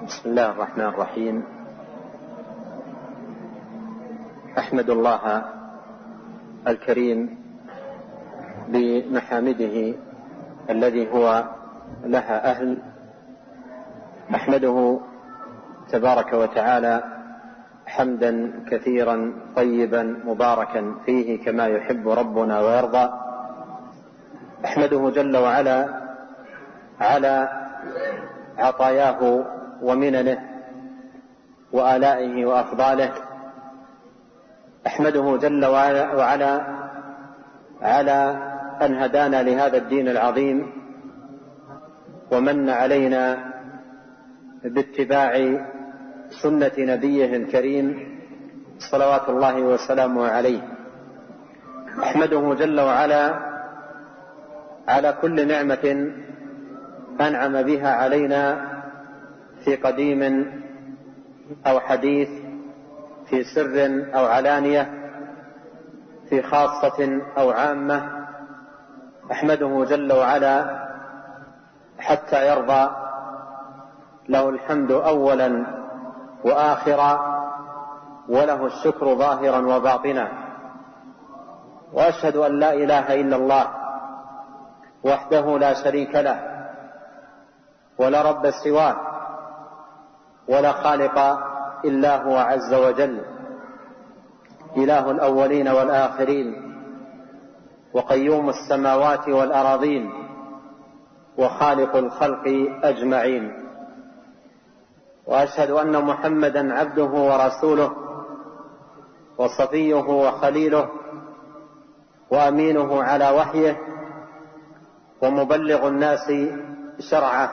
بسم الله الرحمن الرحيم. أحمد الله الكريم بمحامده الذي هو لها أهل. أحمده تبارك وتعالى حمدا كثيرا طيبا مباركا فيه كما يحب ربنا ويرضى. أحمده جل وعلا على عطاياه ومننه وآلائه وأفضاله. أحمده جل وعلا على أن هدانا لهذا الدين العظيم ومن علينا باتباع سنة نبيه الكريم صلوات الله وسلامه عليه. أحمده جل وعلا على كل نعمة أنعم بها علينا في قديم أو حديث، في سر أو علانية، في خاصة أو عامة. أحمده جل وعلا حتى يرضى، له الحمد أولا وآخرا، وله الشكر ظاهرا وباطنا. وأشهد أن لا إله إلا الله وحده لا شريك له، ولا رب سواه، ولا خالق إلا هو عز وجل، إله الأولين والآخرين، وقيوم السماوات والأراضين، وخالق الخلق أجمعين. وأشهد أن محمدا عبده ورسوله، وصفيه وخليله، وأمينه على وحيه، ومبلغ الناس شرعه.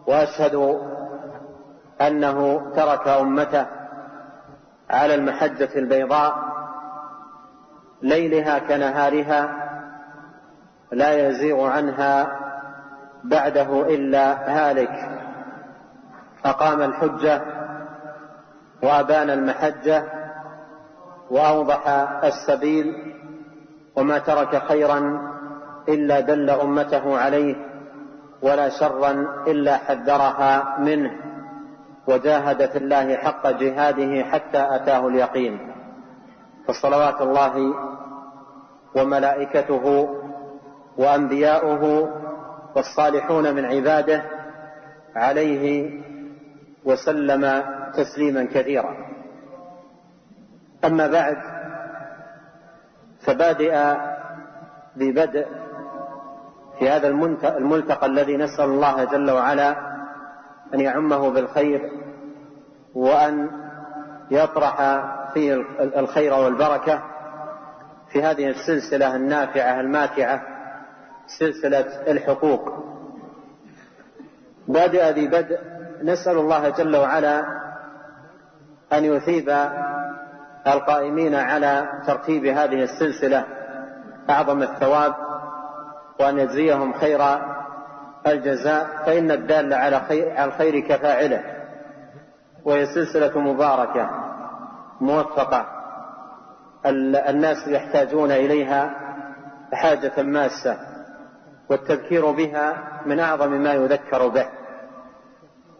وأشهد أنه ترك أمته على المحجة البيضاء ليلها كنهارها، لا يزيغ عنها بعده إلا هالك. أقام الحجة وأبان المحجة وأوضح السبيل، وما ترك خيرا إلا دل أمته عليه، ولا شرا إلا حذرها منه، وجاهد في الله حق جهاده حتى أتاه اليقين. فصلوات الله وملائكته وأنبياؤه والصالحون من عباده عليه وسلم تسليما كثيرا. أما بعد، فبادئ ببدء في هذا الملتقى الذي نسأل الله جل وعلا أن يعمه بالخير، وأن يطرح فيه الخير والبركة في هذه السلسلة النافعة الماتعة، سلسلة الحقوق. بادئ ببدء، نسأل الله جل وعلا أن يثيب القائمين على ترتيب هذه السلسلة أعظم الثواب، وأن يجزيهم خير الجزاء، فإن الدال على الخير كفاعله، وهي سلسلة مباركة موفقة الناس يحتاجون إليها حاجة ماسة، والتذكير بها من أعظم ما يذكر به.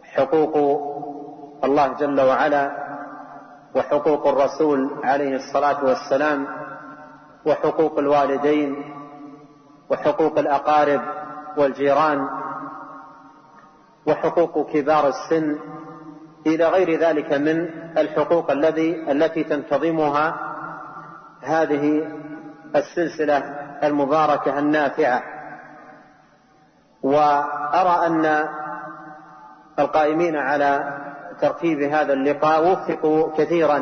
حقوق الله جل وعلا، وحقوق الرسول عليه الصلاة والسلام، وحقوق الوالدين، وحقوق الأقارب والجيران، وحقوق كبار السن، إلى غير ذلك من الحقوق التي تنتظمها هذه السلسلة المباركة النافعة. وأرى أن القائمين على ترتيب هذا اللقاء وفقوا كثيرا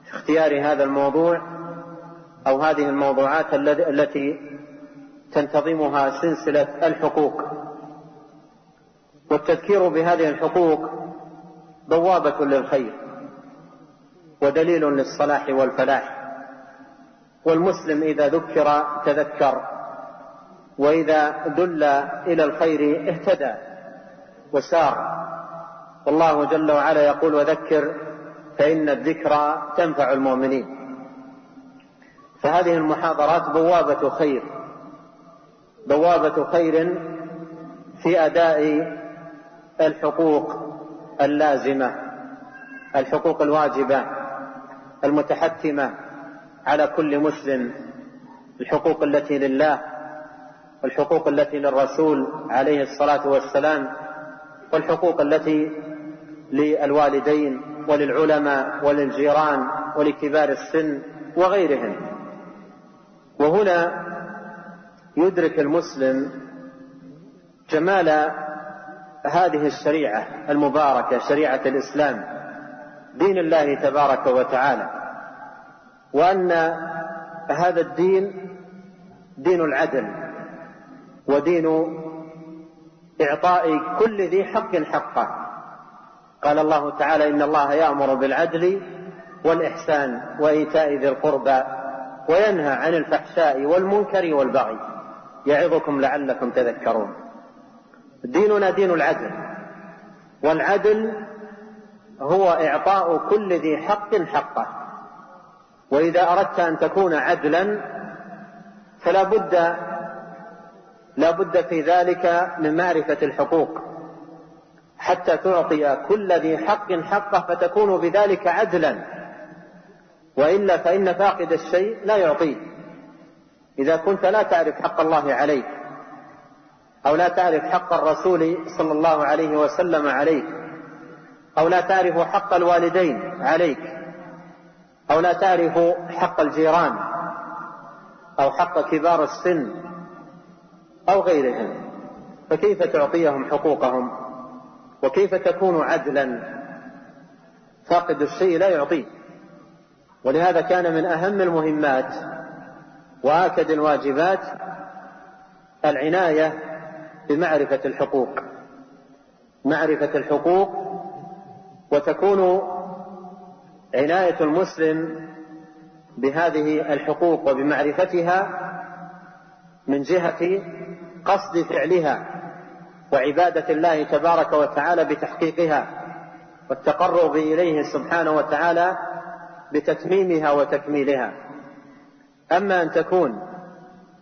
في اختيار هذا الموضوع أو هذه الموضوعات التي تنتظمها سلسلة الحقوق. والتذكير بهذه الحقوق بوابة للخير ودليل للصلاح والفلاح. والمسلم إذا ذكر تذكر، وإذا دل إلى الخير اهتدى وسار. والله جل وعلا يقول: وذكر فإن الذكرى تنفع المؤمنين. فهذه المحاضرات بوابة خير في أداء الحقوق اللازمة، الحقوق الواجبة المتحتمة على كل مسلم، الحقوق التي لله والحقوق التي للرسول عليه الصلاة والسلام، والحقوق التي للوالدين وللعلماء وللجيران ولكبار السن وغيرهم. وهنا يدرك المسلم جمال هذه الشريعة المباركة، شريعة الإسلام، دين الله تبارك وتعالى، وأن هذا الدين دين العدل ودين إعطاء كل ذي حق حقه. قال الله تعالى: إن الله يأمر بالعدل والإحسان وإيتاء ذي القربى وينهى عن الفحشاء والمنكر والبغي يعظكم لعلكم تذكرون. ديننا دين العدل، والعدل هو إعطاء كل ذي حق حقه. وإذا أردت أن تكون عدلا فلا بد في ذلك من معرفة الحقوق حتى تعطي كل ذي حق حقه، فتكون بذلك عدلا، وإلا فإن فاقد الشيء لا يعطيه. إذا كنت لا تعرف حق الله عليك، أو لا تعرف حق الرسول صلى الله عليه وسلم عليك، أو لا تعرف حق الوالدين عليك، أو لا تعرف حق الجيران أو حق كبار السن أو غيرهم، فكيف تعطيهم حقوقهم؟ وكيف تكون عدلا؟ فاقد الشيء لا يعطيه. ولهذا كان من أهم المهمات وآكد الواجبات العناية بمعرفة الحقوق، معرفة الحقوق. وتكون عناية المسلم بهذه الحقوق وبمعرفتها من جهة قصد فعلها وعبادة الله تبارك وتعالى بتحقيقها، والتقرب إليه سبحانه وتعالى بتتميمها وتكميلها. أما أن تكون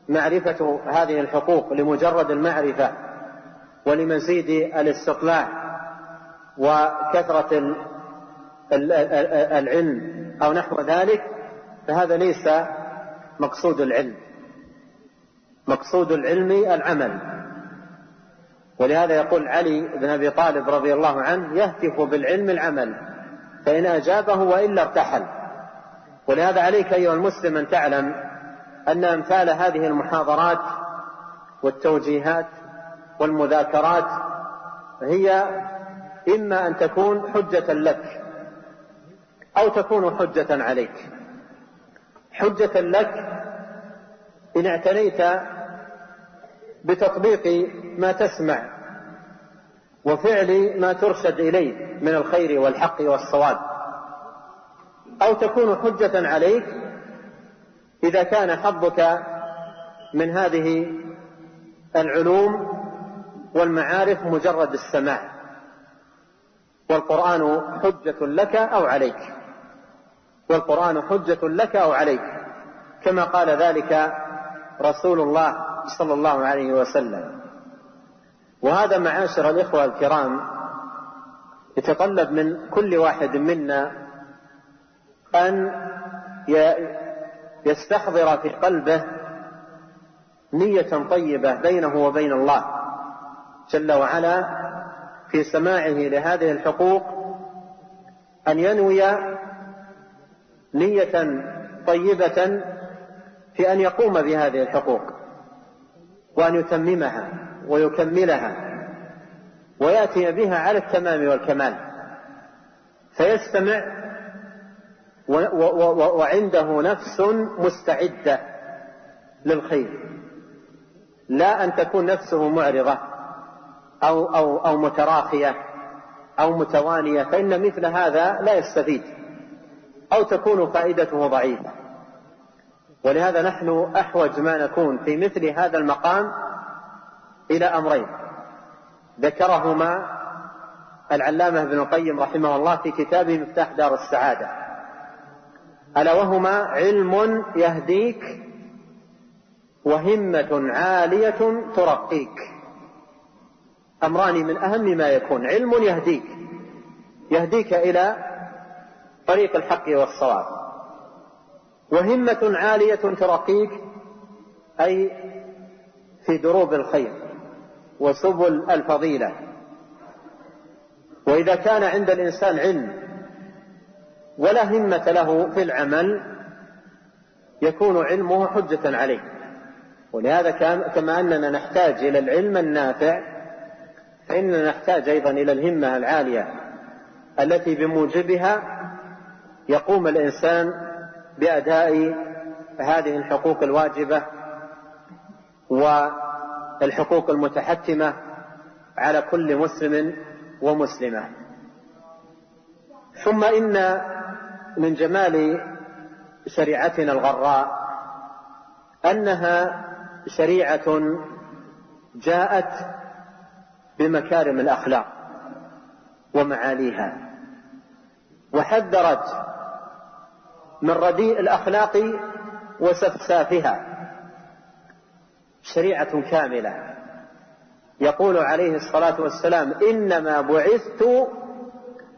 معرفة هذه الحقوق لمجرد المعرفة ولمزيد الاستطلاع وكثرة العلم أو نحو ذلك، فهذا ليس مقصود العلم. مقصود العلم العمل. ولهذا يقول علي بن أبي طالب رضي الله عنه: يهتف بالعلم العمل، فإن أجابه وإلا ارتحل. ولهذا عليك أيها المسلم أن تعلم أن أمثال هذه المحاضرات والتوجيهات والمذاكرات هي إما أن تكون حجة لك أو تكون حجة عليك. حجة لك إن اعتنيت بتطبيق ما تسمع وفعل ما ترشد إليه من الخير والحق والصواب، أو تكون حجة عليك إذا كان حظك من هذه العلوم والمعارف مجرد السماع، والقرآن حجة لك أو عليك، والقرآن حجة لك أو عليك، كما قال ذلك رسول الله صلى الله عليه وسلم. وهذا معاشر الإخوة الكرام يتطلب من كل واحد منا أن يستحضر في قلبه نية طيبة بينه وبين الله جل وعلا في سماعه لهذه الحقوق، أن ينوي نية طيبة في أن يقوم بهذه الحقوق وأن يتممها ويكملها ويأتي بها على التمام والكمال، فيستمع وعنده نفس مستعدة للخير، لا أن تكون نفسه معرضة أو متراخية أو متوانية، فإن مثل هذا لا يستفيد أو تكون فائدته ضعيفة. ولهذا نحن أحوج ما نكون في مثل هذا المقام إلى أمرين ذكرهما العلامة ابن القيم رحمه الله في كتابه مفتاح دار السعادة، ألا وهما علم يهديك وهمة عالية ترقيك. أمران من أهم ما يكون: علم يهديك إلى طريق الحق والصواب، وهمة عالية ترقيك أي في دروب الخير وسبل الفضيلة. وإذا كان عند الإنسان علم ولا همة له في العمل يكون علمه حجة عليه. ولهذا كما أننا نحتاج إلى العلم النافع فإننا نحتاج أيضا إلى الهمة العالية التي بموجبها يقوم الإنسان بأداء هذه الحقوق الواجبة والحقوق المتحتمة على كل مسلم ومسلمة. ثم إن من جمال شريعتنا الغراء أنها شريعة جاءت بمكارم الأخلاق ومعاليها، وحذرت من رديء الأخلاق وسفسافها. شريعة كاملة. يقول عليه الصلاة والسلام: إنما بعثت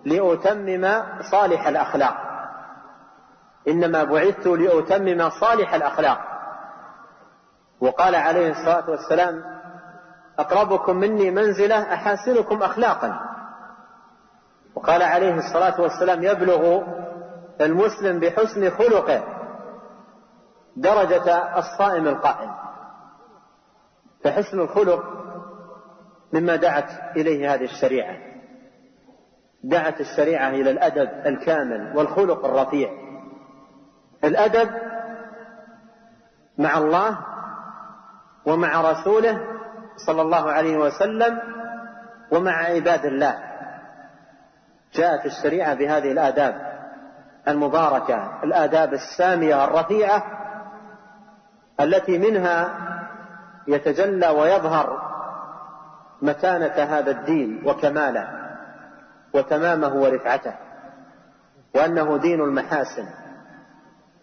لأتمم صالح الأخلاق. إنما بعثت لأتمم صالح الأخلاق. وقال عليه الصلاة والسلام: أقربكم مني منزلة أحاسنكم أخلاقا. وقال عليه الصلاة والسلام: يبلغ المسلم بحسن خلقه درجة الصائم القائم. فحسن الخلق مما دعت إليه هذه الشريعة. دعت الشريعة إلى الأدب الكامل والخلق الرفيع. الأدب مع الله ومع رسوله صلى الله عليه وسلم ومع عباد الله. جاءت الشريعة بهذه الآداب المباركة، الآداب السامية الرفيعة التي منها يتجلى ويظهر متانة هذا الدين وكماله وتمامه ورفعته، وأنه دين المحاسن،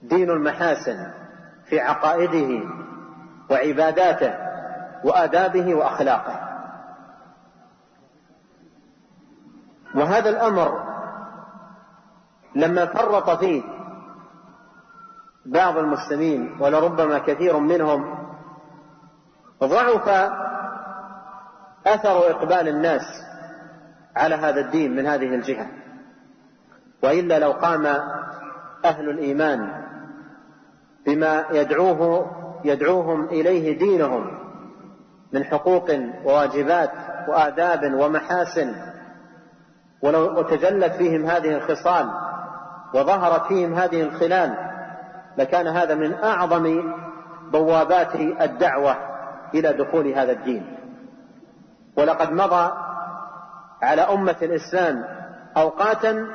دين المحاسن في عقائده وعباداته وآدابه وأخلاقه. وهذا الأمر لما فرط فيه بعض المسلمين ولربما كثير منهم ضعف أثر إقبال الناس على هذا الدين من هذه الجهة. وإلا لو قام أهل الإيمان بما يدعوهم إليه دينهم من حقوق وواجبات وآداب ومحاسن، ولو تجلت فيهم هذه الخصال وظهرت فيهم هذه الخلال لكان هذا من أعظم بوابات الدعوة إلى دخول هذا الدين. ولقد مضى على أمة الإسلام أوقاتا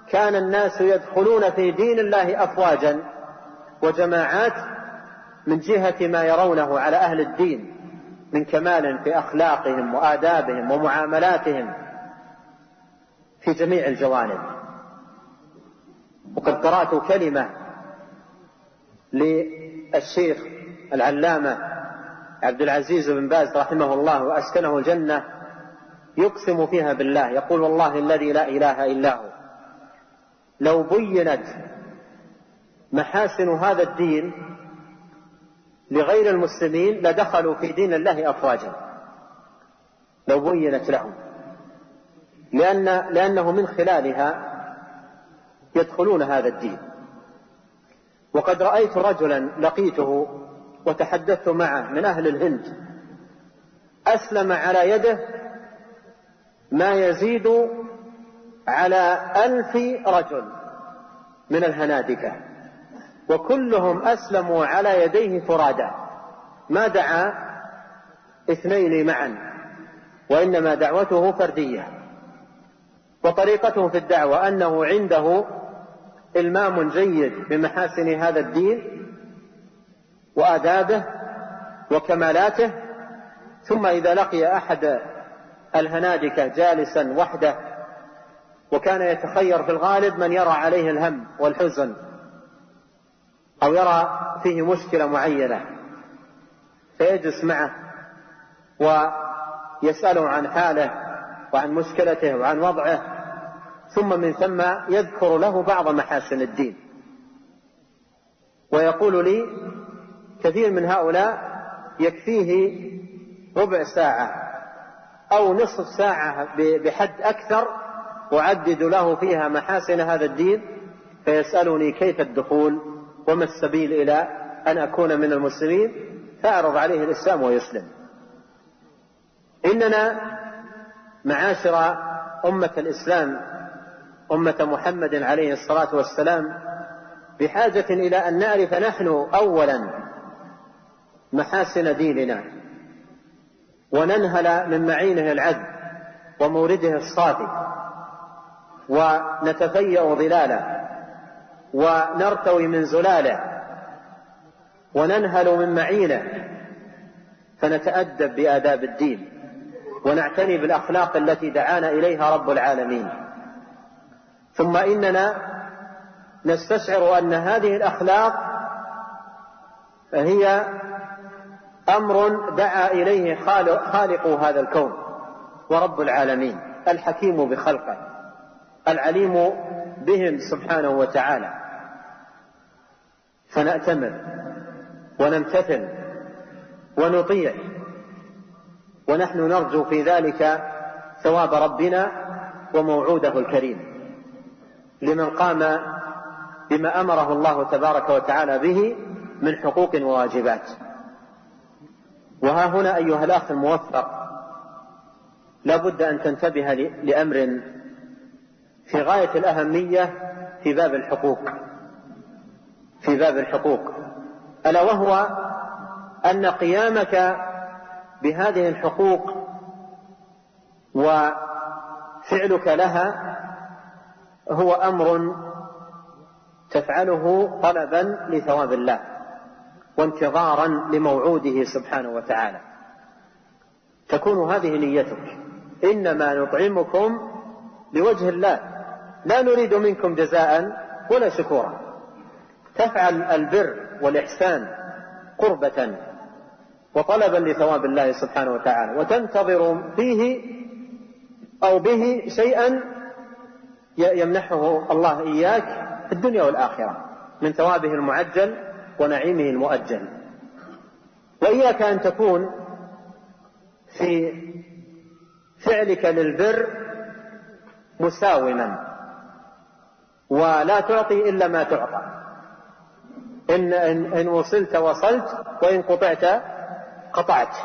كان الناس يدخلون في دين الله أفواجا وجماعات من جهة ما يرونه على أهل الدين من كمال في أخلاقهم وآدابهم ومعاملاتهم في جميع الجوانب. وقد قرأت كلمة للشيخ العلامة عبد العزيز بن باز رحمه الله وأسكنه الجنة يقسم فيها بالله، يقول: والله الذي لا إله إلا هو لو بينت محاسن هذا الدين لغير المسلمين لدخلوا في دين الله أفواجا، لو بينت لهم، لأنه من خلالها يدخلون هذا الدين. وقد رأيت رجلا لقيته وتحدثت معه من أهل الهند أسلم على يده ما يزيد على 1000 رجل من الهنادكة، وكلهم أسلموا على يديه فرادى، ما دعا 2 معا، وإنما دعوته فردية. وطريقته في الدعوة أنه عنده إلمام جيد بمحاسن هذا الدين وآدابه وكمالاته، ثم إذا لقي أحد الهنادكة جالسا وحده وكان يتخير في الغالب من يرى عليه الهم والحزن أو يرى فيه مشكلة معينة فيجلس معه يسأله عن حاله وعن مشكلته وعن وضعه، ثم من ثم يذكر له بعض محاسن الدين. ويقول لي كثير من هؤلاء يكفيه ربع ساعة أو نصف ساعة بحد أكثر أعدد له فيها محاسن هذا الدين، فيسألني كيف الدخول وما السبيل إلى أن أكون من المسلمين، فأعرض عليه الإسلام ويسلم. إننا معاشر أمة الإسلام، أمة محمد عليه الصلاة والسلام، بحاجة إلى أن نعرف نحن أولا محاسن ديننا، وننهل من معينه العذب ومورده الصافي، ونتفيأ ظلاله ونرتوي من زلاله، وننهل من معينه، فنتأدب بآداب الدين ونعتني بالأخلاق التي دعانا إليها رب العالمين. ثم إننا نستشعر أن هذه الأخلاق هي أمر دعا إليه خالق هذا الكون ورب العالمين الحكيم بخلقه العليم بهم سبحانه وتعالى، فنأتمر ونمتثل ونطيع، ونحن نرجو في ذلك ثواب ربنا وموعوده الكريم لمن قام بما أمره الله تبارك وتعالى به من حقوق وواجبات. وها هنا أيها الأخ الموفق لا بد أن تنتبه لأمر في غاية الأهمية في باب الحقوق، ألا وهو أن قيامك بهذه الحقوق وفعلك لها هو أمر تفعله طلبا لثواب الله وانتظارا لموعوده سبحانه وتعالى. تكون هذه نيتك: إنما نطعمكم لوجه الله لا نريد منكم جزاء ولا شكورا. تفعل البر والإحسان قربة وطلبا لثواب الله سبحانه وتعالى، وتنتظر فيه أو به شيئا يمنحه الله إياك في الدنيا والآخرة من ثوابه المعجل ونعيمه المؤجل. وإياك أن تكون في فعلك للبر مساوما ولا تعطي إلا ما تعطى. إن وصلت وصلت، وإن قطعت قطعت.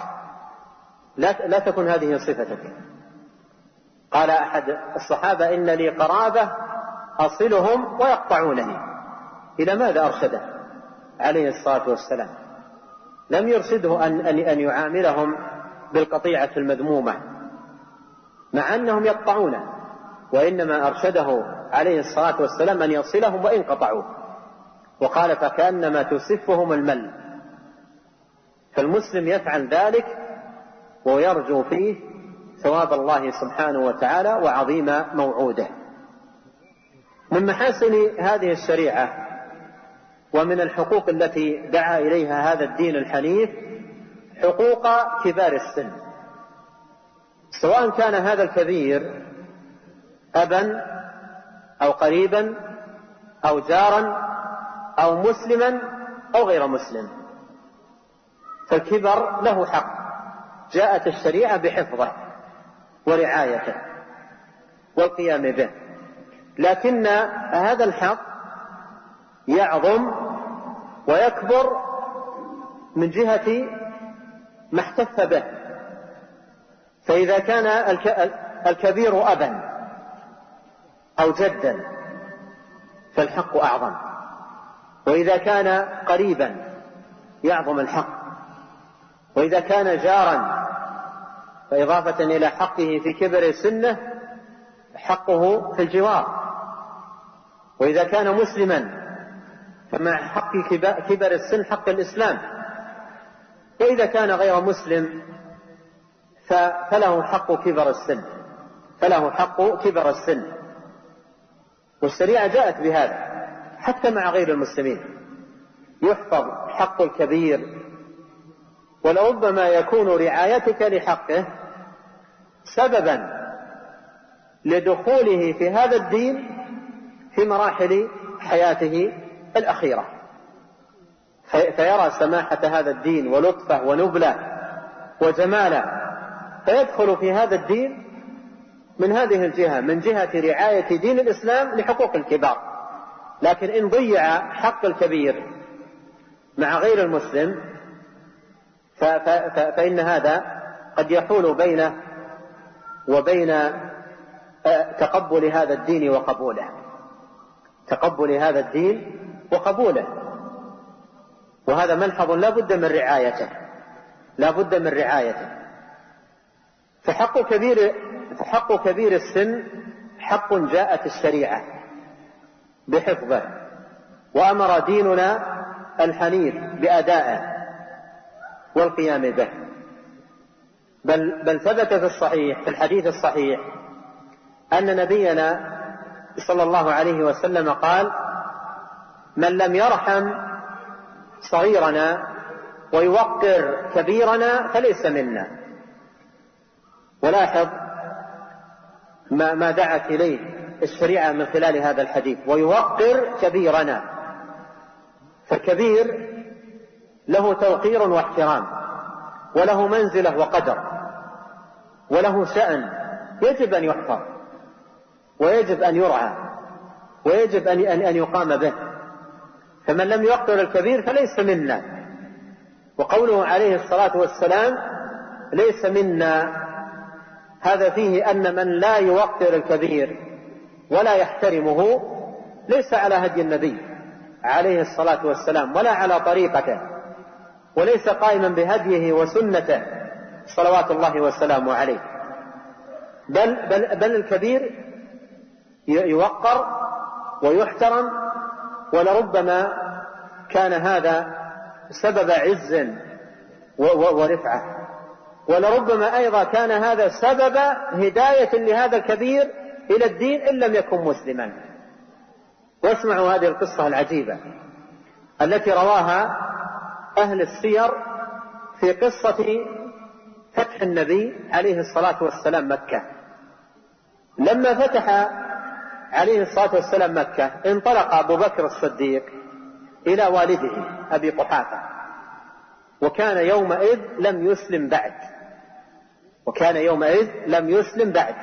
لا تكن هذه صفتك. قال أحد الصحابة: إن لي قرابة أصلهم ويقطعونني. إلى ماذا أرشده عليه الصلاة والسلام؟ لم يرشده أن يعاملهم بالقطيعة المذمومة مع أنهم يقطعونه، وإنما أرشده عليه الصلاة والسلام أن يصلهم وإن قطعوه، وقال: فكأنما تسفهم المل. فالمسلم يفعل ذلك ويرجو فيه ثواب الله سبحانه وتعالى وعظيم موعوده. من محاسن هذه الشريعة ومن الحقوق التي دعا إليها هذا الدين الحنيف حقوق كبار السن، سواء كان هذا الكبير أبا أو قريبا أو جارا أو مسلما أو غير مسلم، فالكبر له حق جاءت الشريعة بحفظه ورعايته والقيام به، لكن هذا الحق يعظم ويكبر من جهة ما احتف به. فإذا كان الكبير أبا أو جدا فالحق أعظم، وإذا كان قريبا يعظم الحق، وإذا كان جارا فإضافة إلى حقه في كبر سنه حقه في الجوار، وإذا كان مسلما فمع حق كبر السن حق الإسلام، وإذا كان غير مسلم فله حق كبر السن. والشريعة جاءت بهذا حتى مع غير المسلمين، يحفظ حق الكبير، ولربما يكون رعايتك لحقه سببا لدخوله في هذا الدين في مراحل حياته الأخيرة، فيرى سماحة هذا الدين ولطفه ونبله وجماله، فيدخل في هذا الدين من هذه الجهة، من جهة رعاية دين الإسلام لحقوق الكبار. لكن إن ضيع حق الكبير مع غير المسلم فإن هذا قد يحول بينه وبين تقبل هذا الدين وقبوله، تقبل هذا الدين وقبوله. وهذا ملحظ لا بد من رعايته، لا بد من رعايته. فحق كبير السن حق جاءت الشريعة بحفظه، وأمر ديننا الحنيف بأدائه والقيام به. بل ثبت في الصحيح، في الحديث الصحيح، أن نبينا صلى الله عليه وسلم قال: من لم يرحم صغيرنا ويوقر كبيرنا فليس منا. ولاحظ ما دعت إليه الشريعة من خلال هذا الحديث: ويوقر كبيرنا. فالكبير له توقير واحترام، وله منزلة وقدر، وله شأن يجب أن يحفظ، ويجب أن يرعى، ويجب أن يقام به. فمن لم يوقر الكبير فليس منا. وقوله عليه الصلاة والسلام ليس منا، هذا فيه أن من لا يوقر الكبير ولا يحترمه ليس على هدي النبي عليه الصلاة والسلام ولا على طريقته، وليس قائما بهديه وسنته صلوات الله وسلامه عليه. بل الكبير يوقر ويحترم، ولربما كان هذا سبب عز ورفعة، ولربما أيضا كان هذا سبب هداية لهذا الكبير إلى الدين إن لم يكن مسلما. واسمعوا هذه القصة العجيبة التي رواها أهل السير في قصة فتح النبي عليه الصلاة والسلام مكة. لما فتح عليه الصلاة والسلام مكة انطلق أبو بكر الصديق إلى والده أبي قحافة، وكان يومئذ لم يسلم بعد،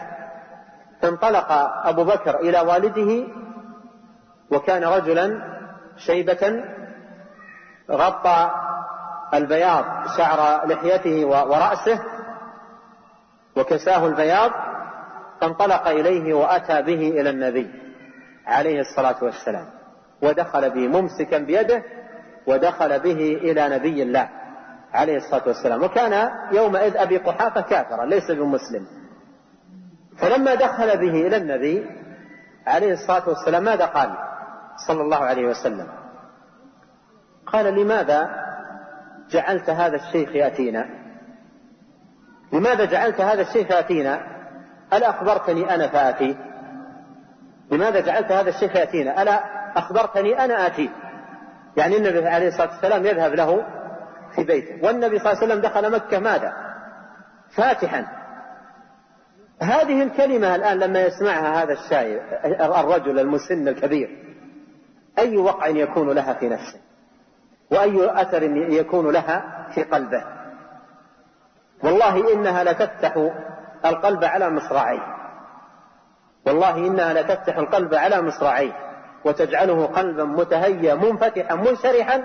فانطلق أبو بكر إلى والده، وكان رجلا شيبة غطى البياض شعر لحيته ورأسه وكساه البياض، فانطلق إليه وأتى به إلى النبي عليه الصلاة والسلام، ودخل به ممسكا بيده، ودخل به إلى نبي الله عليه الصلاة والسلام. وكان يومئذ أبي قحافة كافرا ليس بمسلم. فلما دخل به إلى النبي عليه الصلاة والسلام ماذا قال صلى الله عليه وسلم؟ قال: لماذا جعلت هذا الشيخ يأتينا؟ لماذا جعلت هذا الشيخ يأتينا؟ ألا أخبرتني أنا فآتي؟ لماذا جعلت هذا الشيخ يأتينا؟ ألا أخبرتني أنا آتي؟ يعني النبي عليه الصلاة والسلام يذهب له في بيته، والنبي صلى الله عليه وسلم دخل مكة ماذا؟ فاتحا. هذه الكلمة الآن لما يسمعها هذا الشاعر الرجل المسن الكبير، أي وقع يكون لها في نفسه، وأي أثر يكون لها في قلبه؟ والله إنها لتفتح القلب على مصراعيه، والله إنها لتفتح القلب على مصراعيه، وتجعله قلبا متهيا منفتحا منشرحا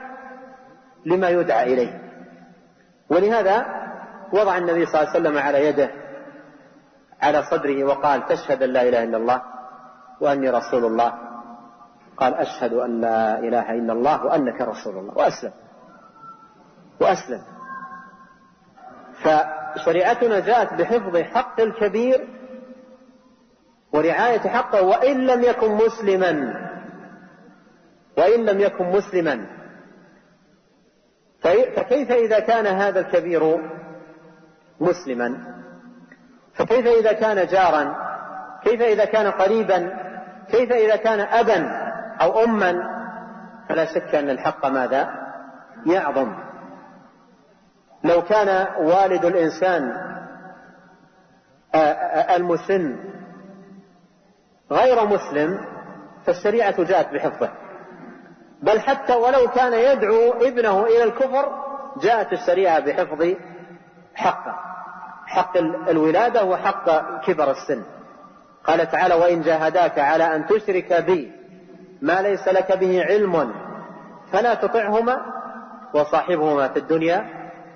لما يدعى إليه. ولهذا وضع النبي صلى الله عليه وسلم على يده على صدره وقال: تشهد أن لا إله إلا الله وأني رسول الله؟ قال: أشهد أن لا إله إلا الله وأنك رسول الله، وأسلم. فشريعتنا جاءت بحفظ حق الكبير ورعاية حقه وإن لم يكن مسلما. فكيف إذا كان هذا الكبير مسلما؟ فكيف إذا كان جارا؟ كيف إذا كان قريبا؟ كيف إذا كان أبا أو أما؟ فلا شك أن الحق ماذا؟ يعظم. لو كان والد الإنسان المسن غير مسلم فالشريعة جاءت بحفظه، بل حتى ولو كان يدعو ابنه إلى الكفر جاءت الشريعة بحفظ حقه، حق الولادة وحق كبر السن. قال تعالى: وإن جاهداك على أن تشرك بي ما ليس لك به علم فلا تطعهما وصاحبهما في الدنيا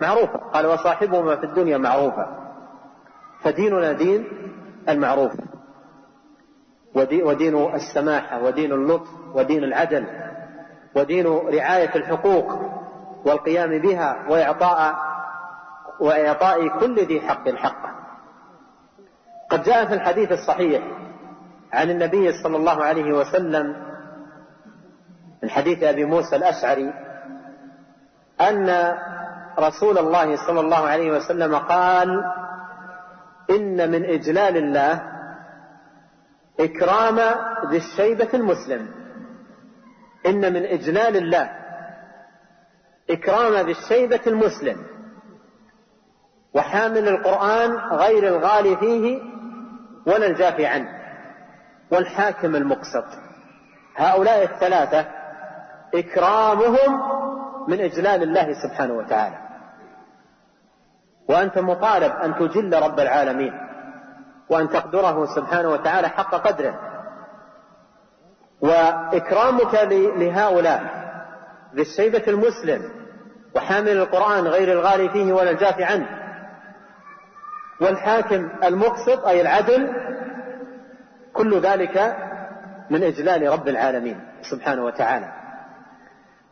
معروفا. قال: وصاحبهما في الدنيا معروفا. فديننا دين المعروف، ودين السماحة، ودين اللطف، ودين العدل، ودين رعاية الحقوق والقيام بها وإعطاء كل ذي حق حقه. قد جاء في الحديث الصحيح عن النبي صلى الله عليه وسلم من حديث أبي موسى الأشعري أن رسول الله صلى الله عليه وسلم قال: إن من إجلال الله إكرام ذي الشيبة المسلم. إن من إجلال الله إكرام ذي الشيبة المسلم وحامل القرآن غير الغالي فيه ولا الجافي عنه والحاكم المقسط. هؤلاء الثلاثة إكرامهم من إجلال الله سبحانه وتعالى، وأنت مطالب أن تجل رب العالمين وأن تقدره سبحانه وتعالى حق قدره. وإكرامك لهؤلاء ذي الشيبة المسلم وحامل القرآن غير الغالي فيه ولا الجافي عنه والحاكم المقسط أي العدل، كل ذلك من إجلال رب العالمين سبحانه وتعالى.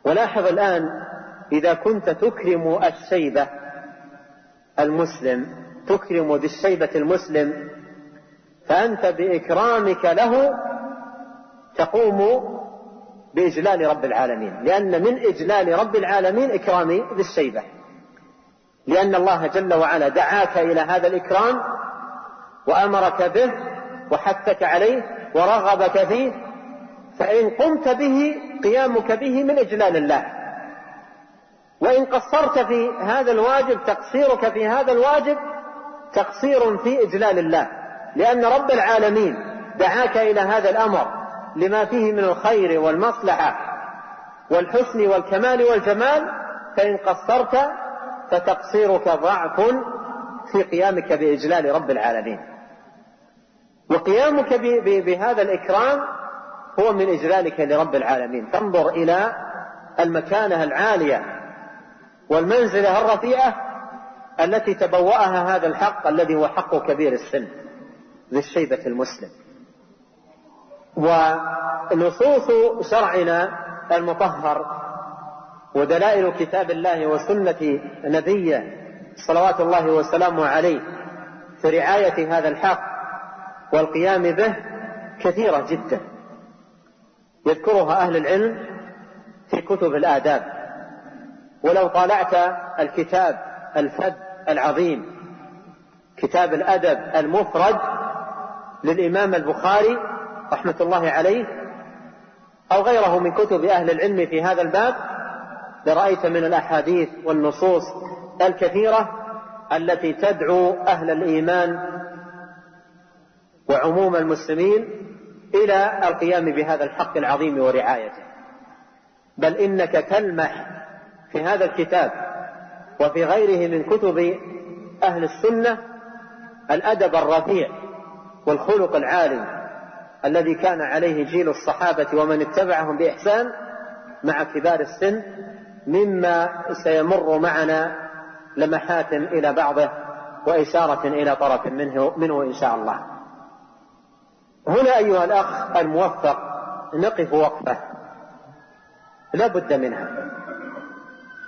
ولاحظ الآن، إذا كنت تكرم الشيبة المسلم، تكرم ذي الشيبة المسلم، فأنت بإكرامك له تقوم بإجلال رب العالمين، لأن من إجلال رب العالمين إكرام ذي الشيبة، لأن الله جل وعلا دعاك إلى هذا الإكرام وأمرك به وحثك عليه ورغبك فيه، فإن قمت به قيامك به من إجلال الله، وإن قصرت في هذا الواجب تقصيرك في هذا الواجب تقصير في إجلال الله، لأن رب العالمين دعاك إلى هذا الأمر لما فيه من الخير والمصلحة والحسن والكمال والجمال، فإن قصرت فتقصيرك ضعف في قيامك بإجلال رب العالمين. وقيامك بهذا الإكرام هو من إجلالك لرب العالمين. فانظر إلى المكانة العالية والمنزلة الرفيعة التي تبوأها هذا الحق الذي هو حق كبير السن ذي الشيبة المسلم. ونصوص شرعنا المطهر ودلائل كتاب الله وسنة نبيه صلوات الله وسلامه عليه في رعاية هذا الحق والقيام به كثيرة جدا يذكرها أهل العلم في كتب الآداب. ولو طالعت الكتاب الفذ العظيم كتاب الأدب المفرد للإمام البخاري رحمة الله عليه أو غيره من كتب أهل العلم في هذا الباب، لرأيت من الأحاديث والنصوص الكثيرة التي تدعو أهل الإيمان وعموم المسلمين إلى القيام بهذا الحق العظيم ورعايته. بل إنك تلمح في هذا الكتاب وفي غيره من كتب أهل السنة الأدب الرفيع والخلق العالي الذي كان عليه جيل الصحابة ومن اتبعهم بإحسان مع كبار السن، مما سيمر معنا لمحات إلى بعضه وإشارة إلى طرف منه إن شاء الله. هنا أيها الأخ الموفق نقف وقفة لا بد منها،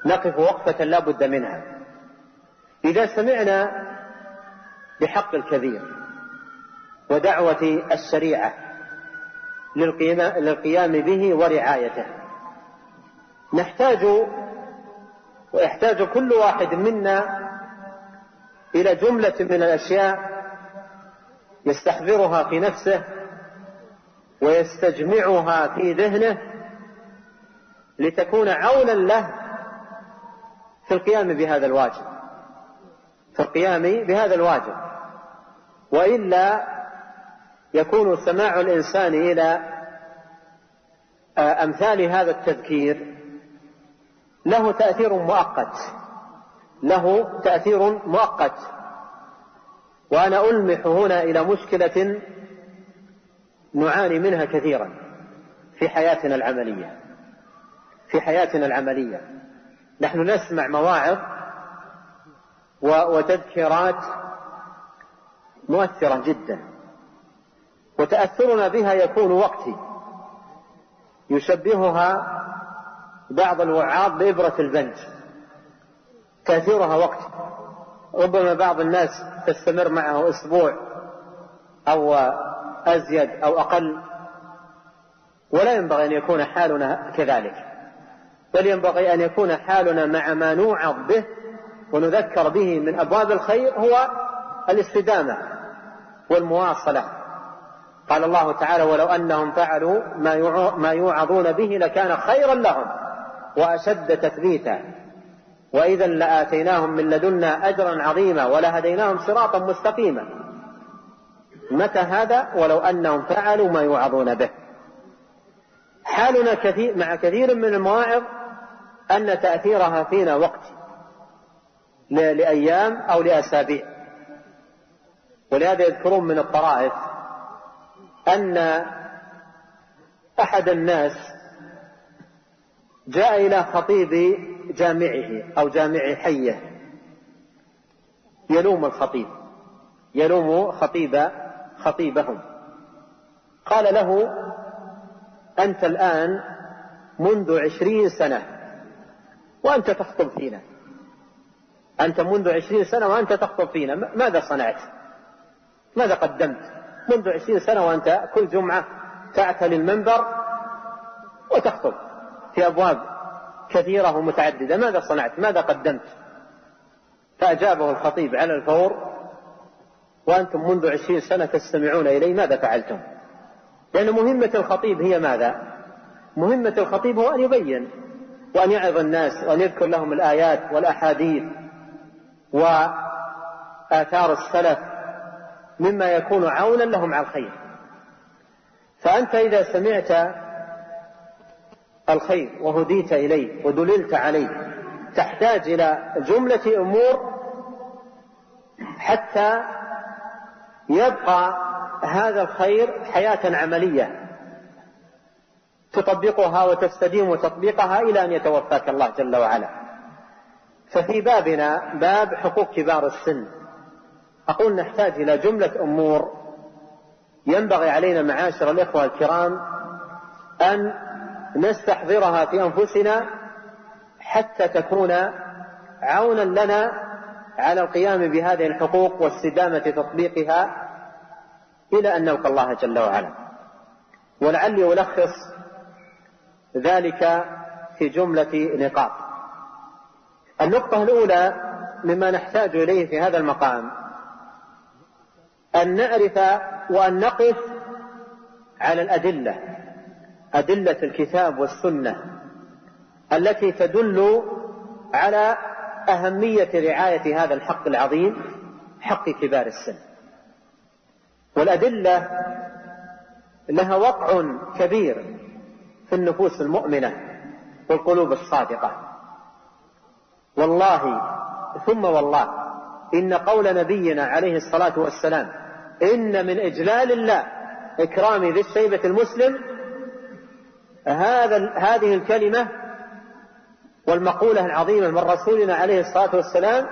نقف وقفة لا بد منها. إذا سمعنا بحق الكبير ودعوة الشريعة للقيام به ورعايته، ويحتاج كل واحد منا إلى جملة من الأشياء يستحضرها في نفسه ويستجمعها في ذهنه لتكون عونا له في القيام بهذا الواجب، وإلا يكون سماع الإنسان إلى أمثال هذا التذكير له تأثير مؤقت. وأنا ألمح هنا إلى مشكلة نعاني منها كثيرا في حياتنا العملية. نحن نسمع مواعظ وتذكيرات مؤثرة جدا، وتأثرنا بها يكون وقتي، يشبهها بعض الوعاظ بإبرة البنج، تأثيرها وقتي. ربما بعض الناس تستمر معه أسبوع أو أزيد أو أقل، ولا ينبغي أن يكون حالنا كذلك، بل ينبغي أن يكون حالنا مع ما نوعظ به ونذكر به من أبواب الخير هو الاستدامة والمواصلة. قال الله تعالى: ولو أنهم فعلوا ما يوعظون به لكان خيرا لهم وأشد تثبيتا وإذا لآتيناهم من لدنا أجرا عظيما ولهديناهم صراطا مستقيما. متى هذا؟ ولو أنهم فعلوا ما يوعظون به. حالنا مع كثير من المواعظ أن تأثيرها فينا وقتي لأيام أو لأسابيع. ولهذا يذكرون من الطرائف أن أحد الناس جاء إلى خطيب جامعه أو جامع حيه يلوم خطيبهم. قال له: أنت الآن منذ 20 سنة وأنت تخطب فينا، وأنت تخطب فينا، ماذا صنعت؟ ماذا قدمت؟ منذ 20 سنة وأنت كل جمعة تعتلي المنبر وتخطب في أبواب كثيرة ومتعددة، ماذا صنعت؟ ماذا قدمت؟ فأجابه الخطيب على الفور: وأنتم منذ 20 سنة تستمعون إلي، ماذا فعلتم؟ لأن مهمة الخطيب هي ماذا؟ مهمة الخطيب هو أن يبين وأن يعظ الناس وأن يذكر لهم الآيات والأحاديث وآثار السلف مما يكون عونا لهم على الخير. فأنت إذا سمعت الخير وهديت إليه ودللت عليه تحتاج إلى جملة أمور حتى يبقى هذا الخير حياة عملية تطبقها وتستديم تطبيقها إلى أن يتوفاك الله جل وعلا. ففي بابنا باب حقوق كبار السن أقول نحتاج إلى جملة أمور ينبغي علينا معاشر الإخوة الكرام أن نستحضرها في أنفسنا حتى تكون عونا لنا على القيام بهذه الحقوق واستدامة تطبيقها إلى أن نلقى الله جل وعلا. ولعلي ألخص ذلك في جملة نقاط. النقطة الأولى مما نحتاج إليه في هذا المقام أن نعرف وأن نقف على أدلة الكتاب والسنة التي تدل على أهمية رعاية هذا الحق العظيم، حق كبار السن. والأدلة لها وقع كبير في النفوس المؤمنة والقلوب الصادقة. والله ثم والله إن قول نبينا عليه الصلاة والسلام: إن من إجلال الله إكرام ذي الشيبة المسلم، هذه الكلمة والمقولة العظيمة من رسولنا عليه الصلاة والسلام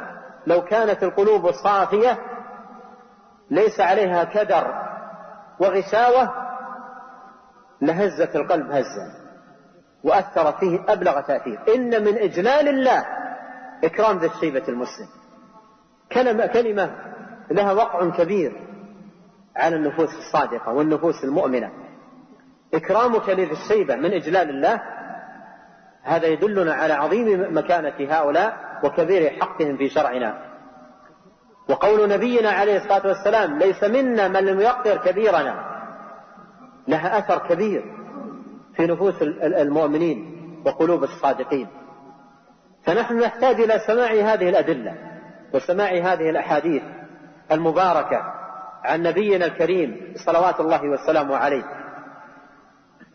لو كانت القلوب صافية ليس عليها كدر وغشاوة لهزت القلب هزا وأثر فيه أبلغ تأثير. إن من إجلال الله إكرام ذي الشيبة المسلم، كلمة لها وقع كبير على النفوس الصادقة والنفوس المؤمنة. إكرامك لذي الشيبة من إجلال الله، هذا يدلنا على عظيم مكانة هؤلاء وكبير حقهم في شرعنا. وقول نبينا عليه الصلاة والسلام: ليس منا من لم يقدر كبيرنا، لها أثر كبير في نفوس المؤمنين وقلوب الصادقين. فنحن نحتاج إلى سماع هذه الأدلة وسماع هذه الأحاديث المباركة عن نبينا الكريم صلوات الله وسلامه عليه،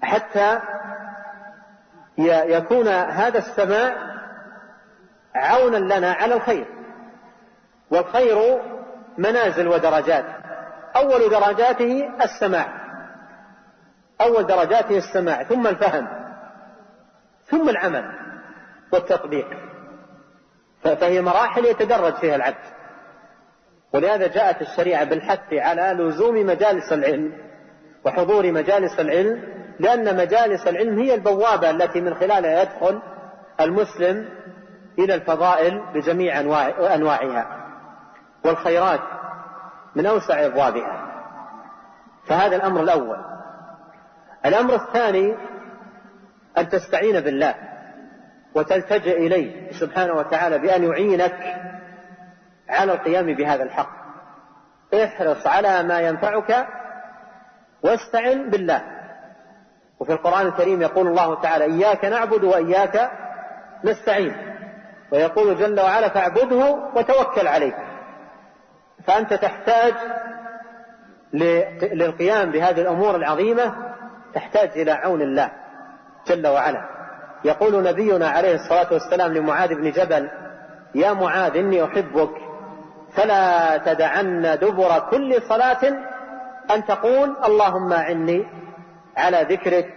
حتى يكون هذا السماع عونا لنا على الخير. والخير منازل ودرجات، أول درجاته السماع، ثم الفهم، ثم العمل والتطبيق، فهي مراحل يتدرج فيها العبد. ولهذا جاءت الشريعة بالحث على لزوم مجالس العلم وحضور مجالس العلم، لأن مجالس العلم هي البوابة التي من خلالها يدخل المسلم إلى الفضائل بجميع أنواعها، والخيرات من أوسع أبوابها. فهذا الأمر الأول. الأمر الثاني أن تستعين بالله وتلتجئ إليه سبحانه وتعالى بأن يعينك على القيام بهذا الحق. احرص على ما ينفعك واستعن بالله. وفي القرآن الكريم يقول الله تعالى: إياك نعبد وإياك نستعين، ويقول جل وعلا: فاعبده وتوكل عليه. فأنت تحتاج للقيام بهذه الأمور العظيمة، تحتاج إلى عون الله جل وعلا. يقول نبينا عليه الصلاة والسلام لمعاذ بن جبل: يا معاذ إني أحبك فلا تدعن دبر كل صلاة أن تقول اللهم أعني على ذكرك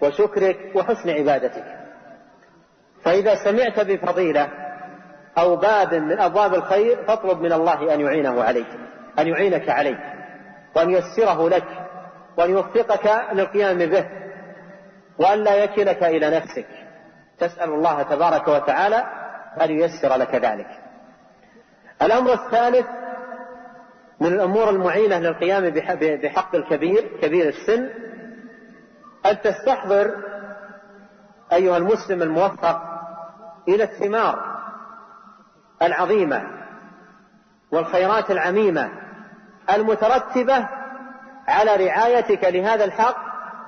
وشكرك وحسن عبادتك. فإذا سمعت بفضيلة أو باب من أبواب الخير فاطلب من الله أن يعينك عليه وأن ييسره لك وأن يوفقك للقيام به، وأن لا يكلك إلى نفسك. تسأل الله تبارك وتعالى أن ييسر لك ذلك. الأمر الثالث من الأمور المعينة للقيام بحق كبير السن، أن تستحضر أيها المسلم الموفق إلى الثمار العظيمة والخيرات العميمة المترتبة على رعايتك لهذا الحق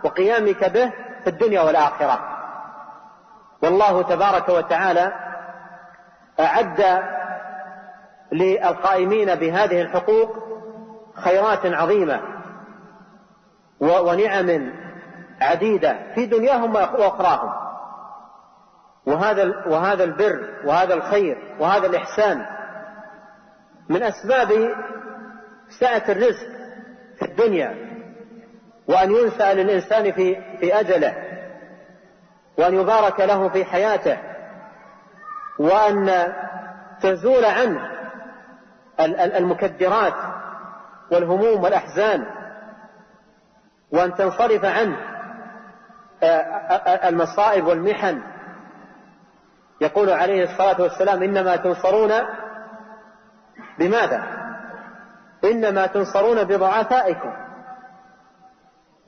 وقيامك به في الدنيا والآخرة. والله تبارك وتعالى أعد للقائمين بهذه الحقوق خيرات عظيمة ونعم عديدة في دنياهم وأخراهم. وهذا البر وهذا الخير وهذا الإحسان من أسباب سعة الرزق في الدنيا، وأن ينسى للإنسان في أجله، وأن يبارك له في حياته، وأن تزول عنه المكدرات والهموم والأحزان، وأن تنصرف عنه المصائب والمحن. يقول عليه الصلاة والسلام: إنما تنصرون بماذا؟ إنما تنصرون بضعفائكم.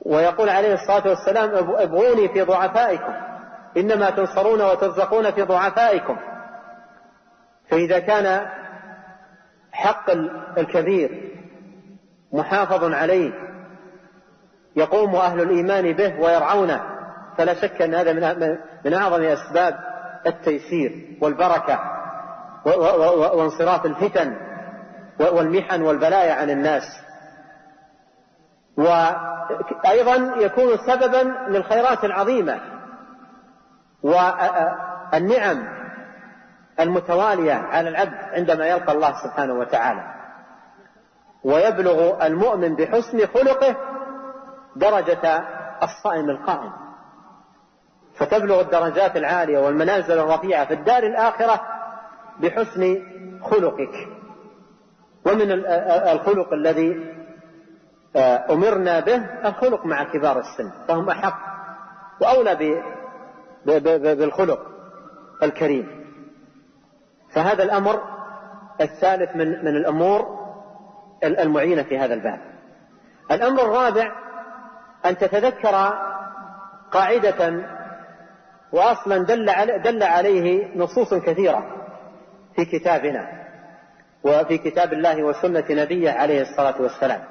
ويقول عليه الصلاة والسلام: ابغوني في ضعفائكم، إنما تنصرون وترزقون في ضعفائكم. فإذا كان حق الكبير محافظ عليه يقوم أهل الإيمان به ويرعونه، فلا شك أن هذا من أعظم أسباب التيسير والبركة وانصراف الفتن والمحن والبلايا عن الناس. وأيضا يكون سببا للخيرات العظيمة والنعم المتوالية على العبد عندما يلقى الله سبحانه وتعالى. ويبلغ المؤمن بحسن خلقه درجة الصائم القائم، فتبلغ الدرجات العالية والمنازل الرفيعة في الدار الآخرة بحسن خلقك. ومن الخلق الذي أمرنا به الخلق مع كبار السن، فهم أحق وأولى بالخلق الكريم. فهذا الأمر الثالث من الأمور المعينة في هذا الباب. الأمر الرابع أن تتذكر قاعدة وأصلا دل عليه نصوص كثيرة في كتابنا وفي كتاب الله وسنة نبيه عليه الصلاة والسلام،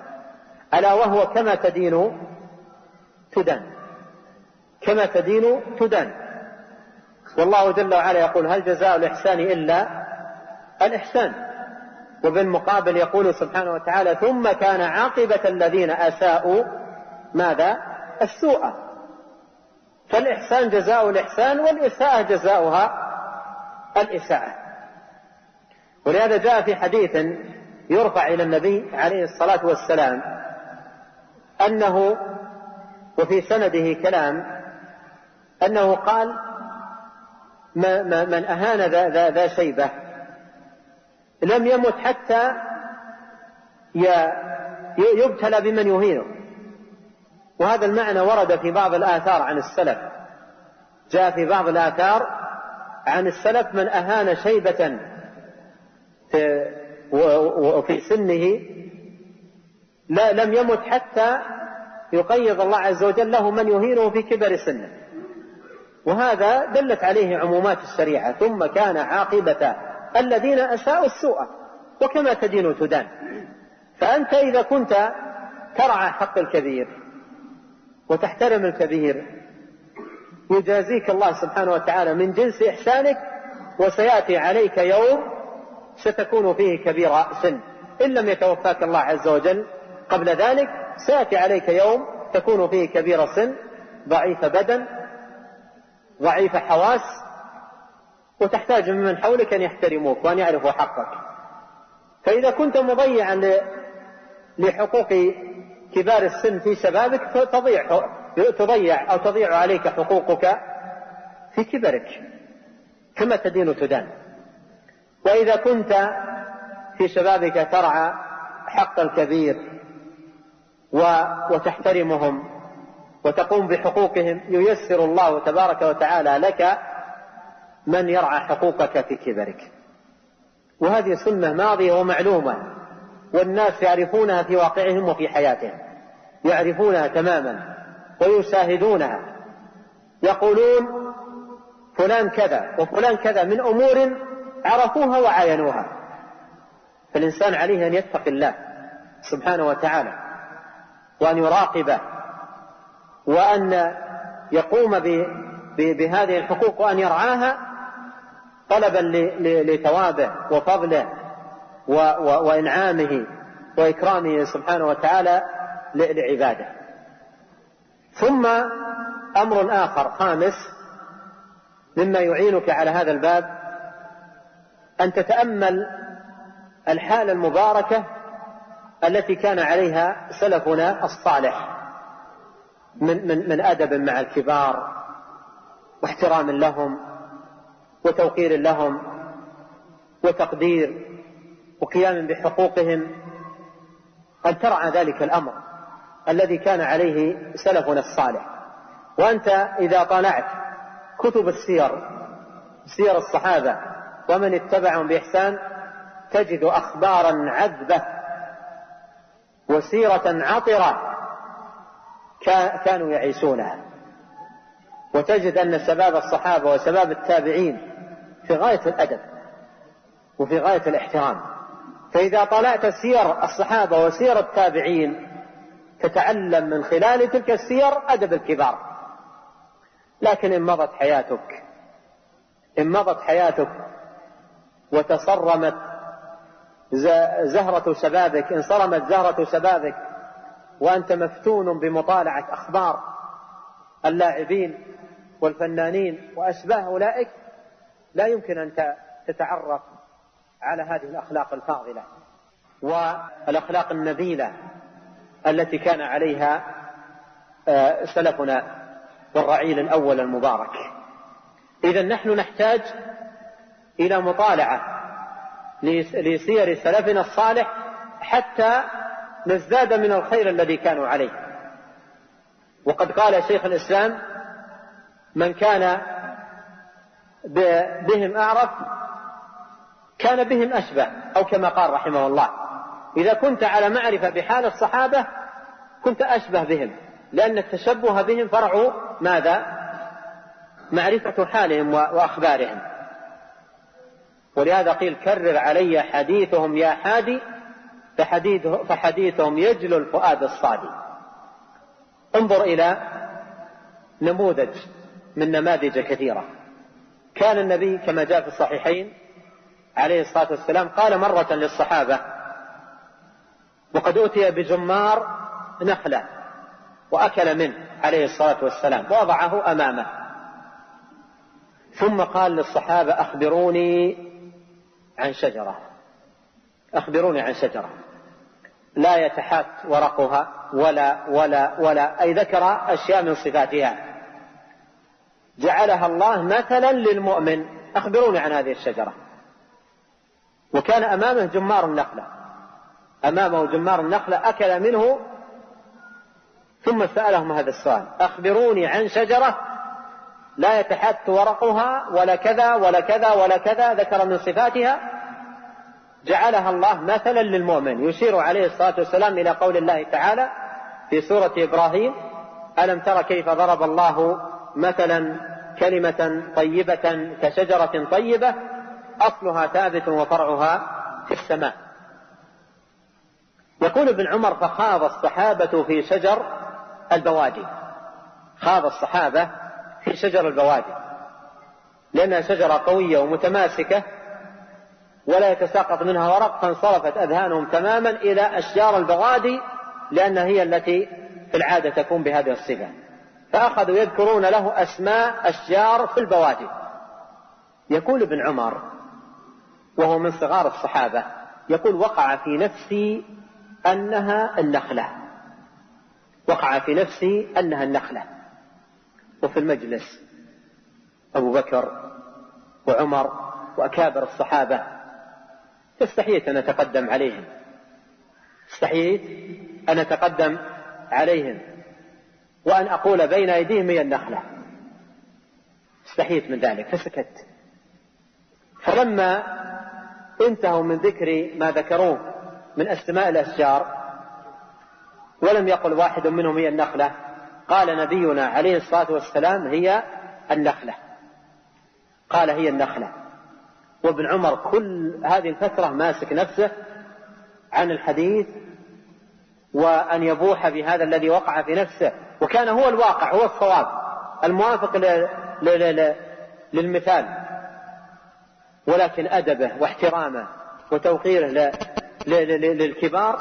ألا وهو: كما تدين تدان. كما تدين تدان. والله جل وعلا يقول: هل جزاء الإحسان إلا الإحسان. وبالمقابل يقول سبحانه وتعالى ثم كان عاقبة الذين أساءوا ماذا؟ السوء. فالإحسان جزاء الإحسان والإساءة جزاؤها الإساءة. ولهذا جاء في حديث يرفع إلى النبي عليه الصلاة والسلام أنه، وفي سنده كلام، أنه قال من أهان ذا شيبة لم يمت حتى يبتلى بمن يهينه. وهذا المعنى ورد في بعض الآثار عن السلف، جاء في بعض الآثار عن السلف من أهان شيبة وفي سنه لم يمت حتى يقيض الله عز وجل له من يهينه في كبر سنه. وهذا دلت عليه عمومات الشريعة ثم كان عاقبة الذين أساءوا السوء وكما تدين تدان. فأنت إذا كنت ترعى حق الكبير وتحترم الكبير يجازيك الله سبحانه وتعالى من جنس إحسانك، وسيأتي عليك يوم ستكون فيه كبير سن إن لم يتوفاك الله عز وجل قبل ذلك. سيأتي عليك يوم تكون فيه كبير سن، ضعيف بدن، ضعيف حواس، وتحتاج ممن حولك أن يحترموك وأن يعرفوا حقك. فإذا كنت مضيعا لحقوق كبار السن في شبابك تضيع عليك حقوقك في كبرك كما تدين تدان. وإذا كنت في شبابك ترعى حق الكبير وتحترمهم وتقوم بحقوقهم ييسر الله تبارك وتعالى لك من يرعى حقوقك في كبرك. وهذه سنة ماضية ومعلومة، والناس يعرفونها في واقعهم وفي حياتهم، يعرفونها تماما ويشاهدونها، يقولون فلان كذا وفلان كذا من أمور عرفوها وعاينوها. فالإنسان عليه أن يتقي الله سبحانه وتعالى وأن يراقبه وأن يقوم بهذه الحقوق وأن يرعاها طلبا لثوابه وفضله وإنعامه وإكرامه سبحانه وتعالى لعباده. ثم أمر آخر خامس مما يعينك على هذا الباب أن تتأمل الحالة المباركة التي كان عليها سلفنا الصالح من أدب مع الكبار واحترام لهم وتوقير لهم وتقدير وقيام بحقوقهم، أن ترعى ذلك الأمر الذي كان عليه سلفنا الصالح. وأنت إذا طالعت كتب السير، سير الصحابة ومن اتبعهم بإحسان، تجد أخبارا عذبة وسيرة عطرة كانوا يعيشونها، وتجد أن شباب الصحابة وشباب التابعين في غاية الأدب وفي غاية الاحترام. فإذا طلعت سير الصحابة وسير التابعين تتعلم من خلال تلك السير أدب الكبار. لكن إن مضت حياتك وتصرمت زهرة شبابك، إن صرمت زهرة شبابك وأنت مفتون بمطالعة أخبار اللاعبين والفنانين وأشباه أولئك، لا يمكن أن تتعرف على هذه الأخلاق الفاضلة والأخلاق النبيلة التي كان عليها سلفنا والرعيل الأول المبارك. إذن نحن نحتاج إلى مطالعة لسير سلفنا الصالح حتى نزداد من الخير الذي كانوا عليه. وقد قال شيخ الإسلام: من كان بهم أعرف كان بهم أشبه، أو كما قال رحمه الله: إذا كنت على معرفة بحال الصحابة كنت أشبه بهم، لأن التشبه بهم فرع ماذا؟ معرفة حالهم وأخبارهم. ولهذا قيل: كرر علي حديثهم يا حادي فحديثهم يجلو الفؤاد الصادي. انظر إلى نموذج من نماذج كثيرة. كان النبي كما جاء في الصحيحين عليه الصلاة والسلام قال مرة للصحابة وقد أتي بجمار نخلة وأكل منه عليه الصلاة والسلام ووضعه أمامه، ثم قال للصحابة أخبروني عن شجرة، أخبروني عن شجرة لا يتحات ورقها ولا أي ذكر أشياء من صفاتها جعلها الله مثلا للمؤمن، أخبروني عن هذه الشجرة. وكان أمامه جمار النخلة، أمامه جمار النخلة أكل منه، ثم سألهم هذا السؤال أخبروني عن شجرة لا يتحات ورقها ولا كذا ولا كذا ولا كذا، ذكر من صفاتها جعلها الله مثلا للمؤمن. يشير عليه الصلاة والسلام إلى قول الله تعالى في سورة إبراهيم ألم تر كيف ضرب الله مثلا كلمة طيبة كشجرة طيبة أصلها ثابت وفرعها في السماء. يقول ابن عمر فخاض الصحابة في شجر البوادي، خاض الصحابة في شجر البوادي لأنها شجرة قوية ومتماسكة ولا يتساقط منها ورق، فانصرفت أذهانهم تماما إلى أشجار البوادي لأنها هي التي في العادة تكون بهذه الصفة، فأخذوا يذكرون له أسماء أشجار في البوادي. يقول ابن عمر وهو من صغار الصحابة يقول وقع في نفسي أنها النخلة، وقع في نفسي أنها النخلة. وفي المجلس أبو بكر وعمر وأكابر الصحابة، فاستحييت أن أتقدم عليهم، استحييت أن أتقدم عليهم وأن أقول بين أيديهم هي النخلة، استحييت من ذلك فسكت. فلما انتهوا من ذكر ما ذكروه من أسماء الأشجار ولم يقل واحد منهم هي النخلة، قال نبينا عليه الصلاة والسلام هي النخلة، قال هي النخلة. وابن عمر كل هذه الفترة ماسك نفسه عن الحديث وأن يبوح بهذا الذي وقع في نفسه، وكان هو الواقع، هو الصواب الموافق للمثال، ولكن أدبه واحترامه وتوقيره للكبار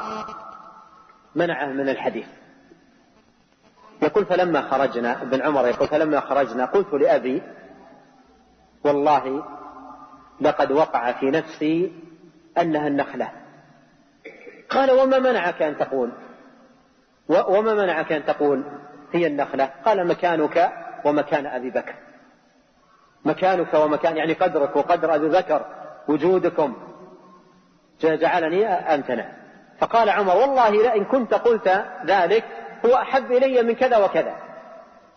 منعه من الحديث. يقول فلما خرجنا، ابن عمر يقول فلما خرجنا قلت لأبي والله لقد وقع في نفسي أنها النخلة. قال وما منعك أن تقول، وما منعك أن تقول هي النخلة؟ قال مكانك ومكان أبي بكر، مكانك ومكان يعني قدرك وقدر أبي بكر، وجودكم جعلني أمتنع. فقال عمر والله لئن كنت قلت ذلك هو أحب إلي من كذا وكذا،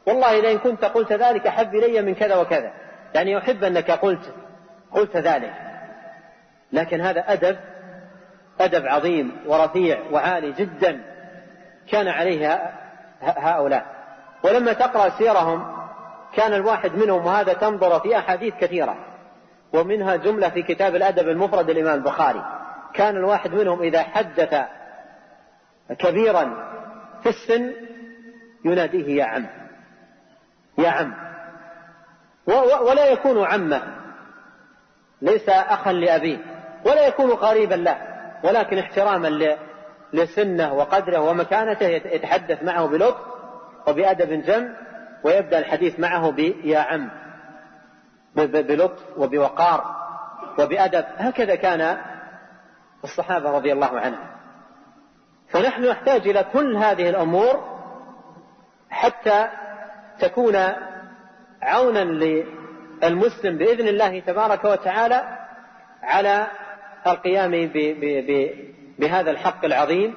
والله لئن كنت قلت ذلك أحب إلي من كذا وكذا، يعني أحب أنك قلت ذلك. لكن هذا أدب عظيم ورفيع وعالي جدا كان عليه هؤلاء. ولما تقرأ سيرهم كان الواحد منهم، وهذا تنظر في أحاديث كثيرة ومنها جملة في كتاب الأدب المفرد الإمام البخاري، كان الواحد منهم إذا حدث كبيرا في السن يناديه يا عم يا عم، ولا يكون عمه، ليس أخا لأبيه ولا يكون قريبا له، ولكن احتراما لسنه وقدره ومكانته يتحدث معه بلطف وبأدب جم، ويبدأ الحديث معه بيا عم بلطف وبوقار وبأدب. هكذا كان الصحابة رضي الله عنهم. فنحن نحتاج إلى كل هذه الأمور حتى تكون عونا للمسلم بإذن الله تبارك وتعالى على القيام بهذا الحق العظيم